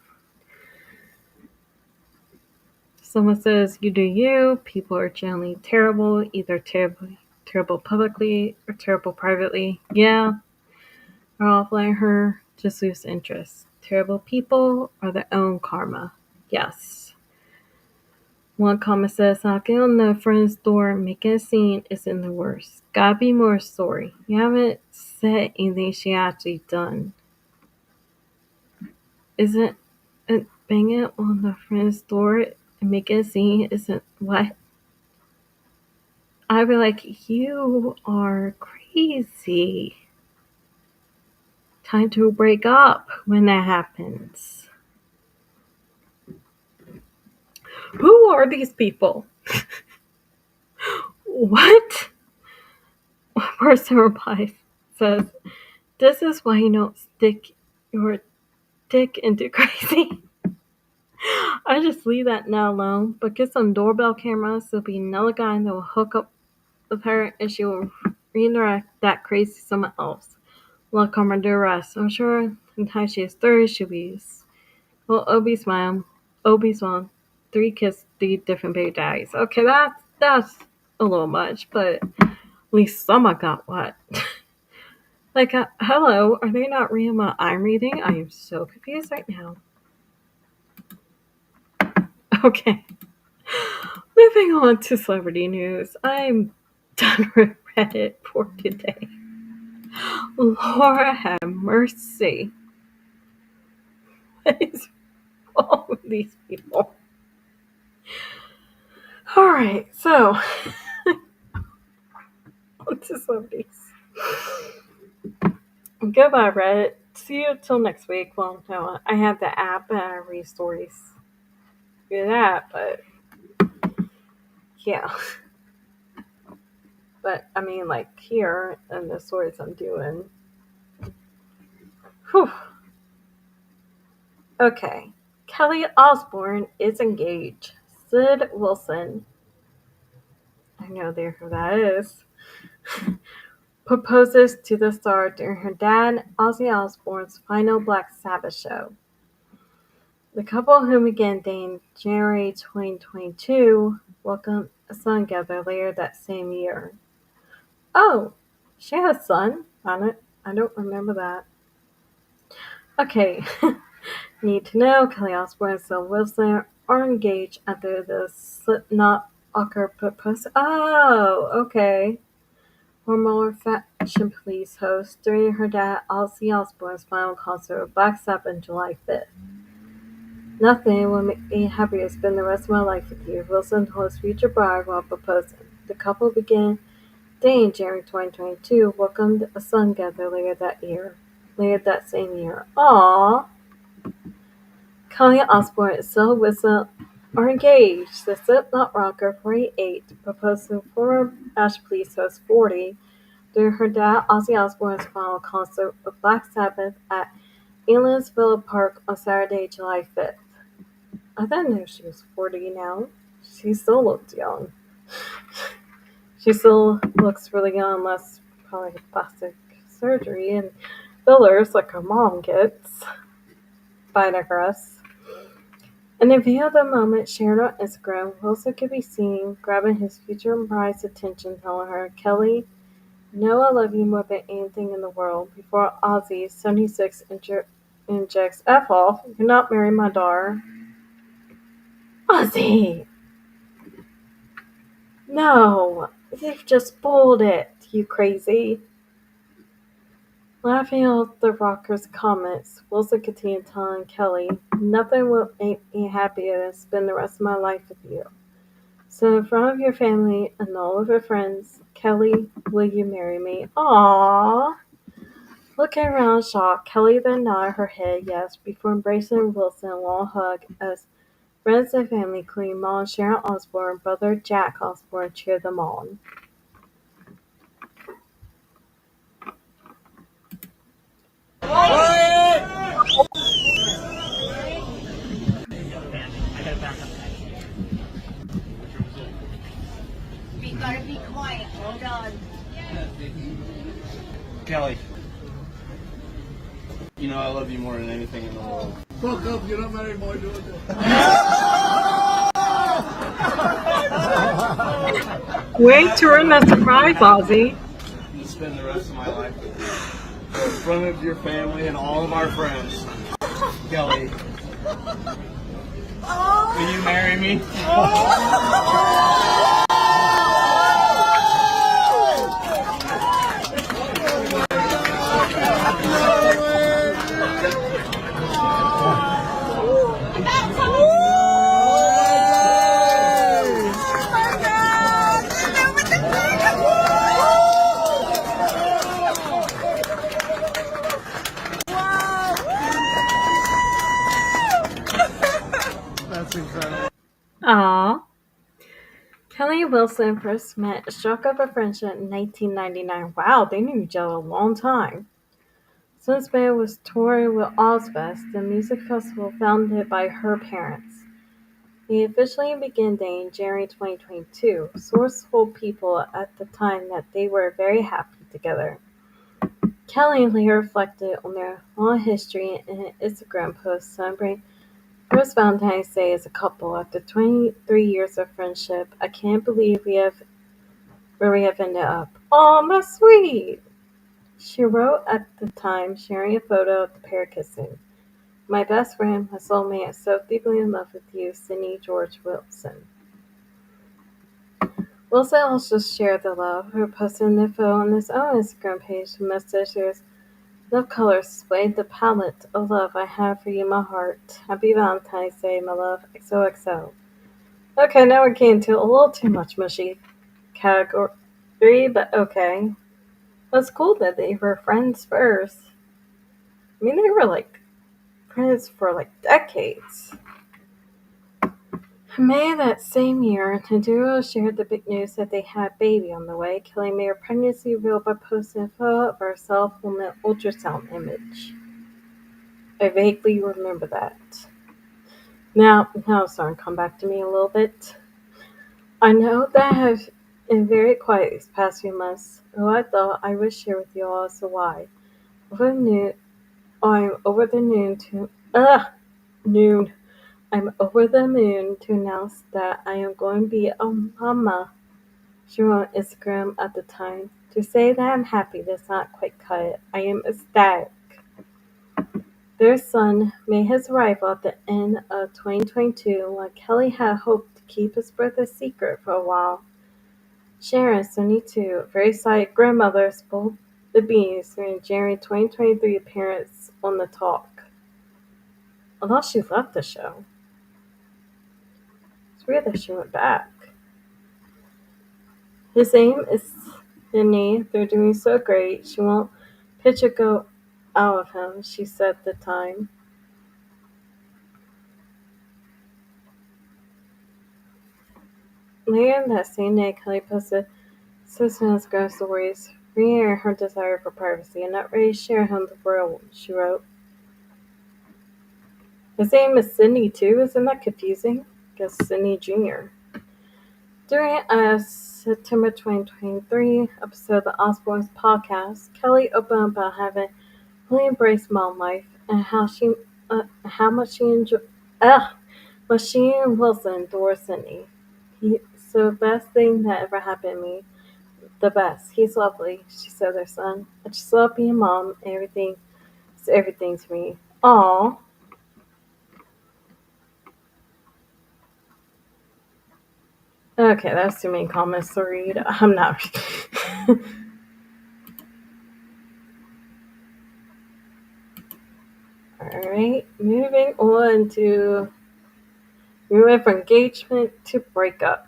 A: Someone says, you do you. People are generally terrible, either terrible publicly or terrible privately. Yeah, are all like her, just lose interest. Terrible people are their own karma. Yes. One comment says, knocking on the friend's door and making a scene isn't the worst. Gotta be more story. You haven't said anything she actually done. Isn't it banging on the friend's door and making a scene isn't what? I'd be like, you are crazy. Time to break up when that happens. Who are these people? What? One person replies, says, this is why you don't stick your dick into crazy. I just leave that now alone, but get some doorbell cameras, there'll be another guy that will hook up with her and she will redirect that crazy to someone else. We'll come and do the rest. I'm sure in the time she is 30, she'll be. Well, Obi's mom. 3 kids, 3 different baby daddies. Okay, that's a little much, but at least someone got what. Like, hello, are they not reading what I'm reading? I am so confused right now. Okay. Moving on to celebrity news. I'm done with Reddit for today. Laura have mercy. What is wrong with these people? Alright, so on to celebrities. Goodbye, Reddit. See you till next week. Well, no, I have the app and I read stories through that, but yeah. But I mean, like here and the stories I'm doing. Whew. Okay. Kelly Osborne is engaged. Sid Wilson, I know there who that is, proposes to the star during her dad, Ozzy Osbourne's final Black Sabbath show. The couple, who began dating January 2022, welcomed a son together later that same year. Oh, she had a son on it. I don't remember that. Okay, need to know Kelly Osbourne and Sid Wilson are engaged after the Slipknot Ocker proposal. Oh, okay. Former Fashion Police host during her dad Ozzy Osbourne's final concert with Black Sabbath on July 5th. Nothing will make me happier to spend the rest of my life with you, Wilson told his future bride while proposing. The couple began dating in January 2022, welcomed a son together later that same year. Aww. Kelly Osbourne and Sid Wilson are engaged. The Slipknot rocker, 48, proposed to former Ash Police host 40 during her dad Ozzy Osbourne's final concert with Black Sabbath at Elands Villa Park on Saturday, July 5th. I didn't know she was 40 now. She still looks young. She still looks really young, unless probably plastic surgery and fillers like her mom gets. I digress. In a video of the moment shared on Instagram, Wilson could be seen grabbing his future bride's attention, telling her, Kelly, know I love you more than anything in the world, before Ozzy, 76, injects F off, you're not marrying my daughter. Ozzy! No! You've just spoiled it, you crazy. Laughing at the rocker's comments, Wilson continued telling Kelly, nothing will make me happier than spend the rest of my life with you. So in front of your family and all of your friends, Kelly, will you marry me? Aww. Looking around shocked, Kelly then nodded her head yes before embracing Wilson in a long hug as friends and family, including mom Sharon Osbourne and brother Jack Osbourne, cheered them on.
B: We gotta be quiet. Hold on.
C: Kelly, you know I love you more than anything in the world.
D: Fuck up, you're not married, boy, do it.
A: Wait to ruin that surprise, Ozzy.
C: To spend the rest of my life with you. In front of your family and all of our friends. Kelly, will you marry me?
D: That's incredible.
A: Aww. Kelly and Wilson first met, struck up a friendship in 1999. Wow, they knew each other a long time. Since band was touring with Ozfest, the music festival founded by her parents. They officially began dating in January 2022. Sources told People at the time that they were very happy together. Kelly later reflected on their long history in an Instagram post celebrating first Valentine's Day as a couple. After 23 years of friendship, I can't believe where we have ended up. Oh, that's sweet! She wrote at the time, sharing a photo of the pair kissing. My best friend, my soulmate, is so deeply in love with you, Sydney George Wilson. Wilson also shared the love, posting the photo on his own Instagram page. The message is, "Love colors displayed the palette of love I have for you, my heart. Happy Valentine's Day, my love. XOXO." Okay, now we're getting to a little too much mushy category, but okay. That's cool that they were friends first. I mean, they were like friends for like decades. In May of that same year, the duo shared the big news that they had a baby on the way. Kelly made her pregnancy reveal by posting a photo of herself on an ultrasound image. I vaguely remember that. Now it's starting to come back to me a little bit. I know that I have been very quiet these past few months, so I thought I would share with you all as to why. Over the noon, I'm over the noon to noon. I'm over the moon to announce that I am going to be a mama. She wrote on Instagram at the time. To say that I'm happy does not quite cut it. I am ecstatic. Their son made his arrival at the end of 2022 while Kelly had hoped to keep his birth a secret for a while. Sharon, 72, very excited grandmother, spilled the beans during January 2023 appearance on The Talk. Although she left the show. It's weird that she went back. His aim is Sydney. They're doing so great. She won't pitch a go out of him, she said at the time. Later in that same day, Kelly posted Susan's ghost stories, reiterating her desire for privacy and not ready to share him the world, she wrote. His name is Sydney too, isn't that confusing? Guess Sydney Jr. During a September 2023 episode of the Osborne's podcast, Kelly opened up about having fully embraced mom life and how much she and Wilson adore Sydney. He's the best thing that ever happened to me. The best. He's lovely, she said to her son. I just love being a mom. Everything is everything to me. Aww. Okay, that's too many comments to read. I'm not. Alright, moving on to. We went from engagement to breakup.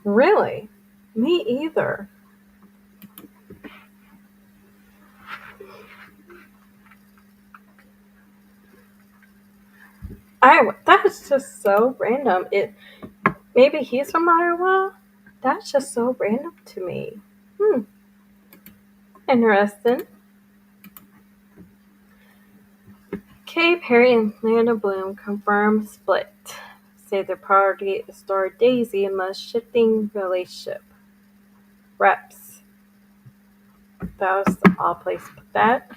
A: Really? Me either. That's just so random. Maybe he's from Iowa? That's just so random to me. Interesting. Katy Perry and Lana Bloom confirmed split. Say their priority is star Daisy amidst shifting relationship. Reps. That was the odd place to put that.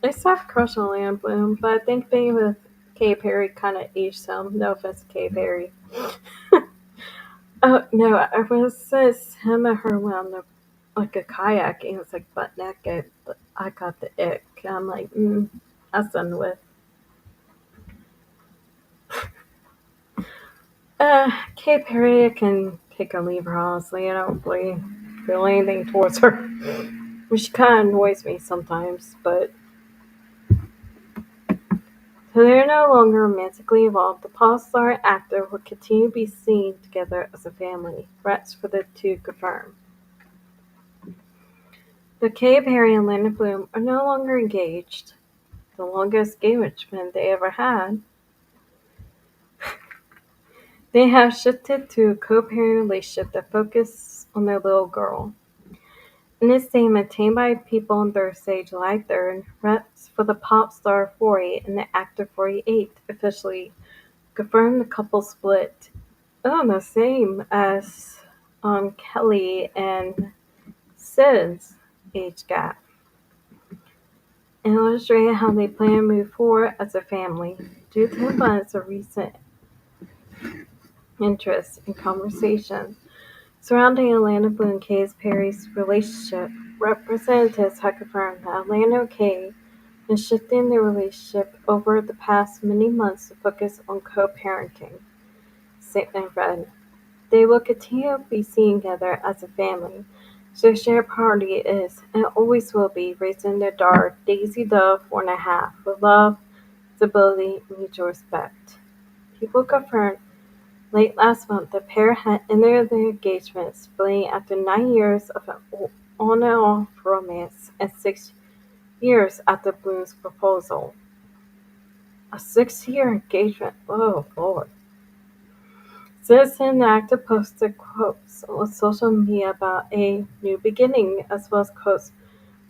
A: I still have a crush on Lana Bloom, but I think being with Katy Perry kind of aged some. No offense to Katy Perry. Oh, no, I was him and her went on like a kayak and it was like butt naked, but I got the ick. I'm like, that's done with. Katy Perry, I can pick or leave her, honestly. I don't really feel anything towards her. Which kind of annoys me sometimes, but. So they're no longer romantically involved. The pop star and actor will continue to be seen together as a family. Threats for the two confirmed. The Katy Perry and Lana Bloom are no longer engaged. The longest engagement they ever had. They have shifted to a co-parenting relationship that focuses on their little girl. In a statement obtained by People on Thursday, July 3rd, reps for the pop star 48 and the actor 48 officially confirmed the couple split. Oh, the same as Kelly and Sid's age gap. And illustrated how they plan to move forward as a family due to abundance of recent interest and conversation surrounding Lana Bloom and Katy Perry's relationship. Representatives have confirmed that Atlanta and Katy is shifting their relationship over the past many months to focus on co-parenting. Statement read, they will continue to be seen together as a family. So their shared priority is, and always will be, raising their daughter, Daisy Dove, 4.5, with love, stability, and mutual respect. People confirmed late last month the pair had ended their engagement, splitting after 9 years of an on and off romance and 6 years after Bloom's proposal. A 6-year engagement, oh Lord. Citizen actor posted quotes on social media about a new beginning, as well as quotes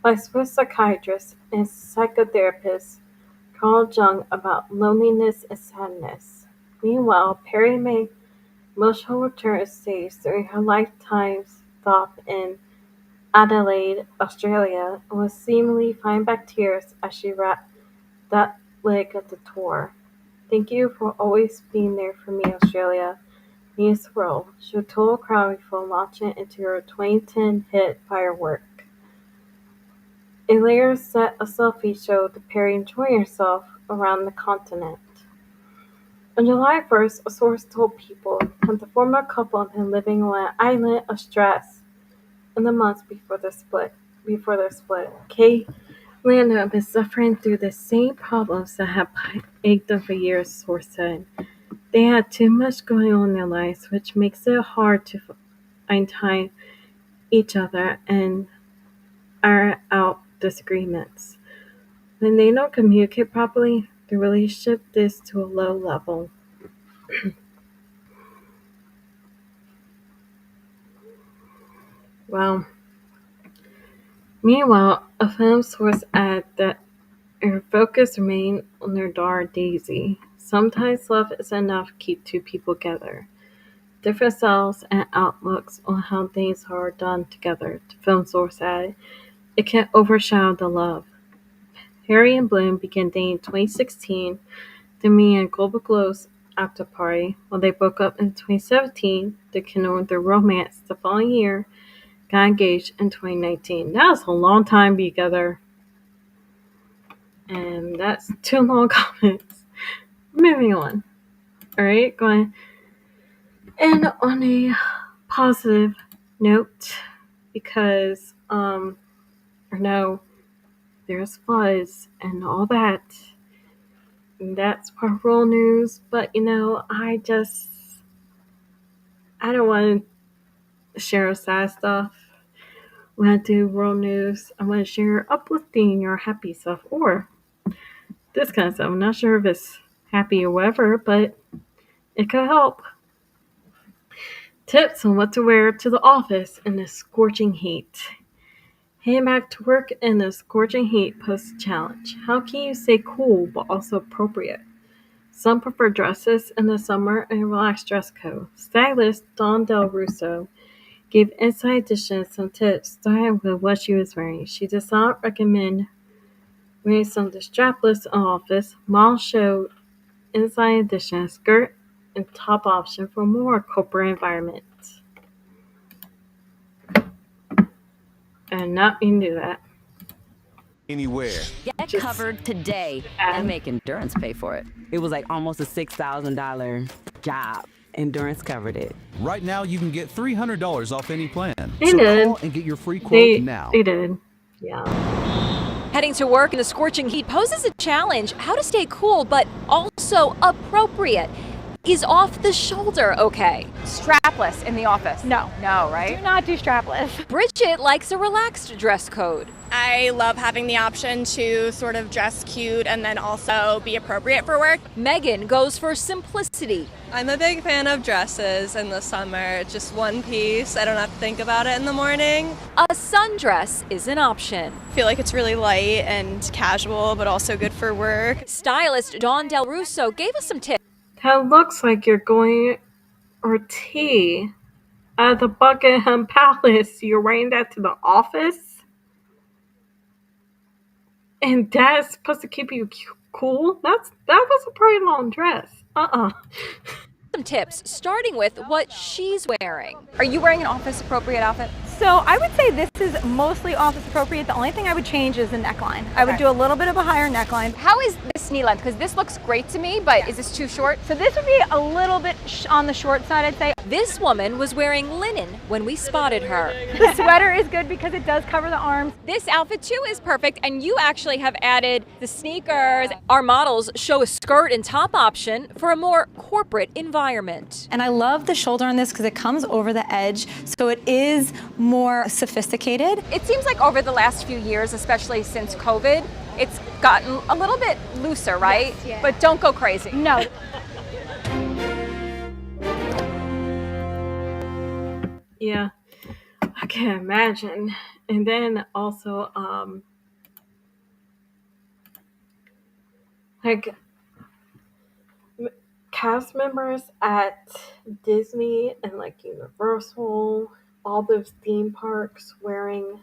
A: by Swiss psychiatrist and psychotherapist Carl Jung about loneliness and sadness. Meanwhile, Perry made emotional return to stage during her lifetime stop in Adelaide, Australia, and was seemingly fighting back tears as she wrapped that leg of the tour. Thank you for always being there for me, Australia. Means World, she told a crowd before launching into her 2010 hit Firework. A later set of selfies showed Perry enjoying herself around the continent. On July 1st, a source told People that the former couple had been living on an island of stress in the months before their split. Kay Lando had been suffering through the same problems that had plagued them for years, source said. They had too much going on in their lives, which makes it hard to find time each other and iron out disagreements. When they don't communicate properly, the relationship dips to a low level. Well, meanwhile, a film source added that her focus remained on their daughter Daisy. Sometimes love is enough to keep two people together. Different styles and outlooks on how things are done together, the film source added. It can overshadow the love. Harry and Bloom began dating in 2016, then meeting at Global Glow's after party. When they broke up in 2017, they continued their romance the following year, got engaged in 2019. That was a long time together. And that's 2 long comments. Moving on. Alright, going. And on a positive note, because, there's floods and all that. And that's part of world news. But, I don't want to share sad stuff when I do world news. I want to share uplifting or happy stuff or this kind of stuff. I'm not sure if it's happy or whatever, but it could help. Tips on what to wear to the office in the scorching heat. Heading back to work in the scorching heat poses a challenge. How can you stay cool but also appropriate? Some prefer dresses in the summer and a relaxed dress code. Stylist Dawn Del Russo gave Inside Edition some tips starting with what she was wearing. She does not recommend wearing some of the strapless in office. Models showed Inside Edition a skirt and top option for a more corporate environment. And not mean to do that.
E: Anywhere.
F: Get
A: Just
F: covered today and make Endurance pay for it.
G: It was like almost a $6,000 job. Endurance covered it.
E: Right now, you can get $300 off any plan.
A: They
E: so
A: did.
E: call and get your free quote now.
A: They did. Yeah.
H: Heading to work in the scorching heat poses a challenge. How to stay cool but also appropriate. Is off the shoulder okay?
I: Strapless in the office. No, right? Do not do strapless.
H: Bridget likes a relaxed dress code.
J: I love having the option to sort of dress cute and then also be appropriate for work.
H: Megan goes for simplicity.
K: I'm a big fan of dresses in the summer. Just one piece. I don't have to think about it in the morning.
H: A sundress is an option.
J: I feel like it's really light and casual, but also good for work.
H: Stylist Dawn Del Russo gave us some tips.
A: That looks like you're going or tea at the Buckingham Palace. You're wearing that to the office? And that's supposed to keep you cool? That was a pretty long dress.
H: Some tips, starting with what she's wearing.
I: Are you wearing an office appropriate outfit? So I would say this is mostly office appropriate. The only thing I would change is the neckline. I would do a little bit of a higher neckline.
H: How is this knee length? Because this looks great to me, but is this too short?
I: So this would be a little bit on the short side, I'd say.
H: This woman was wearing linen when we spotted her.
I: The sweater is good because it does cover the arms.
H: This outfit too is perfect, and you actually have added the sneakers. Our models show a skirt and top option for a more corporate environment.
L: And I love the shoulder on this because it comes over the edge, so it is more sophisticated.
H: It seems like over the last few years, especially since COVID, it's gotten a little bit looser, right?
I: Yes, yeah.
H: But don't go crazy.
I: No.
A: Yeah, I can imagine. And then also, like cast members at Disney and like Universal, all those theme parks wearing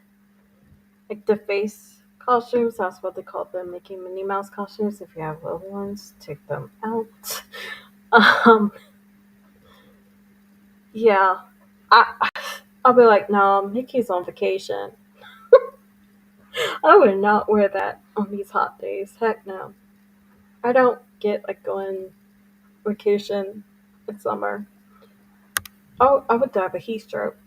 A: like the face costumes. That's what they call them, making Minnie Mouse costumes. If you have little ones, take them out. Yeah, I'll be like, no, Mickey's on vacation. I would not wear that on these hot days. Heck no. I don't get like going vacation in summer. Oh, I would die of a heat stroke.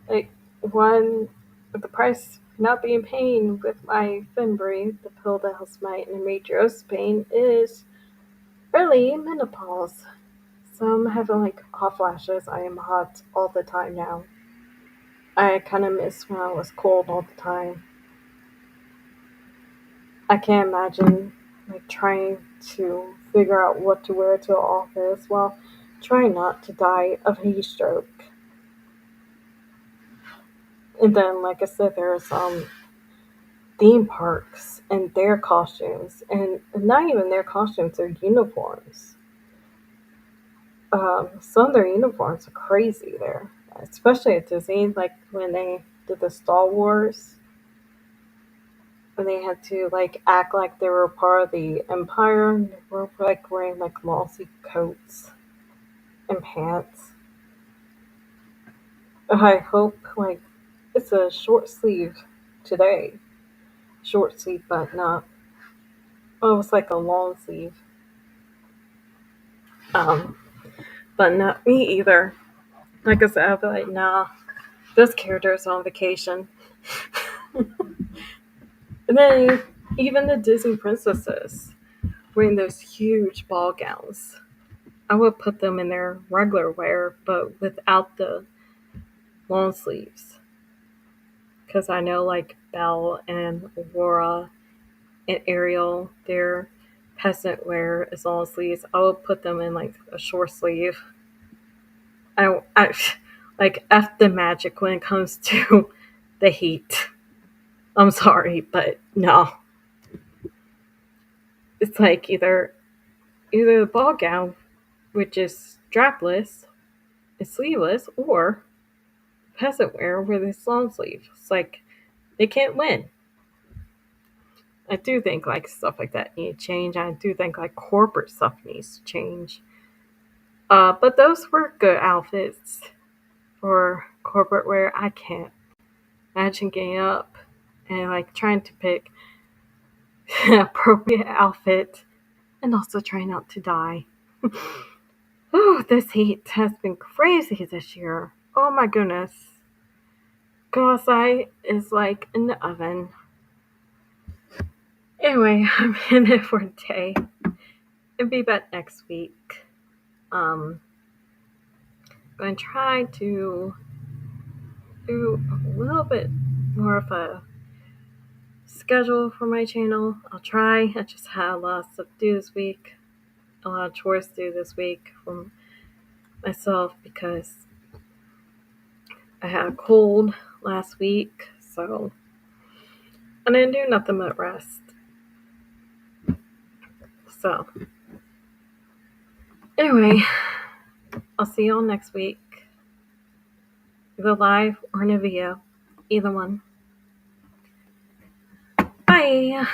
A: Like one with the price not being pain with my Fenbury, the pill that helps my endometriosis pain is early menopause. So I'm having like hot flashes. I am hot all the time now. I kind of miss when I was cold all the time. I can't imagine like trying to figure out what to wear to the office while trying not to die of heat stroke. And then, like I said, there are some theme parks and their costumes, and not even their costumes, their uniforms. Some of their uniforms are crazy there, especially at Disney, like when they did the Star Wars, when they had to like act like they were part of the Empire, and they were like wearing like long sleeve coats and pants. I hope like it's a short sleeve today, short sleeve, but not. Oh, it was like a long sleeve. But not me either. Like I said, I'll be like, nah, this character's on vacation. And then even the Disney princesses wearing those huge ball gowns. I would put them in their regular wear, but without the long sleeves. Because I know like Belle and Aurora and Ariel, their peasant wear is long sleeves. I would put them in like a short sleeve. I like F the magic when it comes to the heat. I'm sorry, but no. It's like either the ball gown, which is strapless and sleeveless, or peasant wear with it's long sleeve. It's like they can't win. I do think like stuff like that need to change. I do think like corporate stuff needs to change. But those were good outfits for corporate wear. I can't imagine getting up and like trying to pick an appropriate outfit and also trying not to die. Oh, this heat has been crazy this year. Oh my goodness. Go outside is like in the oven. Anyway, I'm in it for today. I'll be back next week. I'm going to try to do a little bit more of a schedule for my channel. I'll try. I just had a lot of stuff to do this week. A lot of chores to do this week for myself because I had a cold last week. So I didn't do nothing but rest. So anyway, I'll see y'all next week. Either live or in a video. Either one. Bye.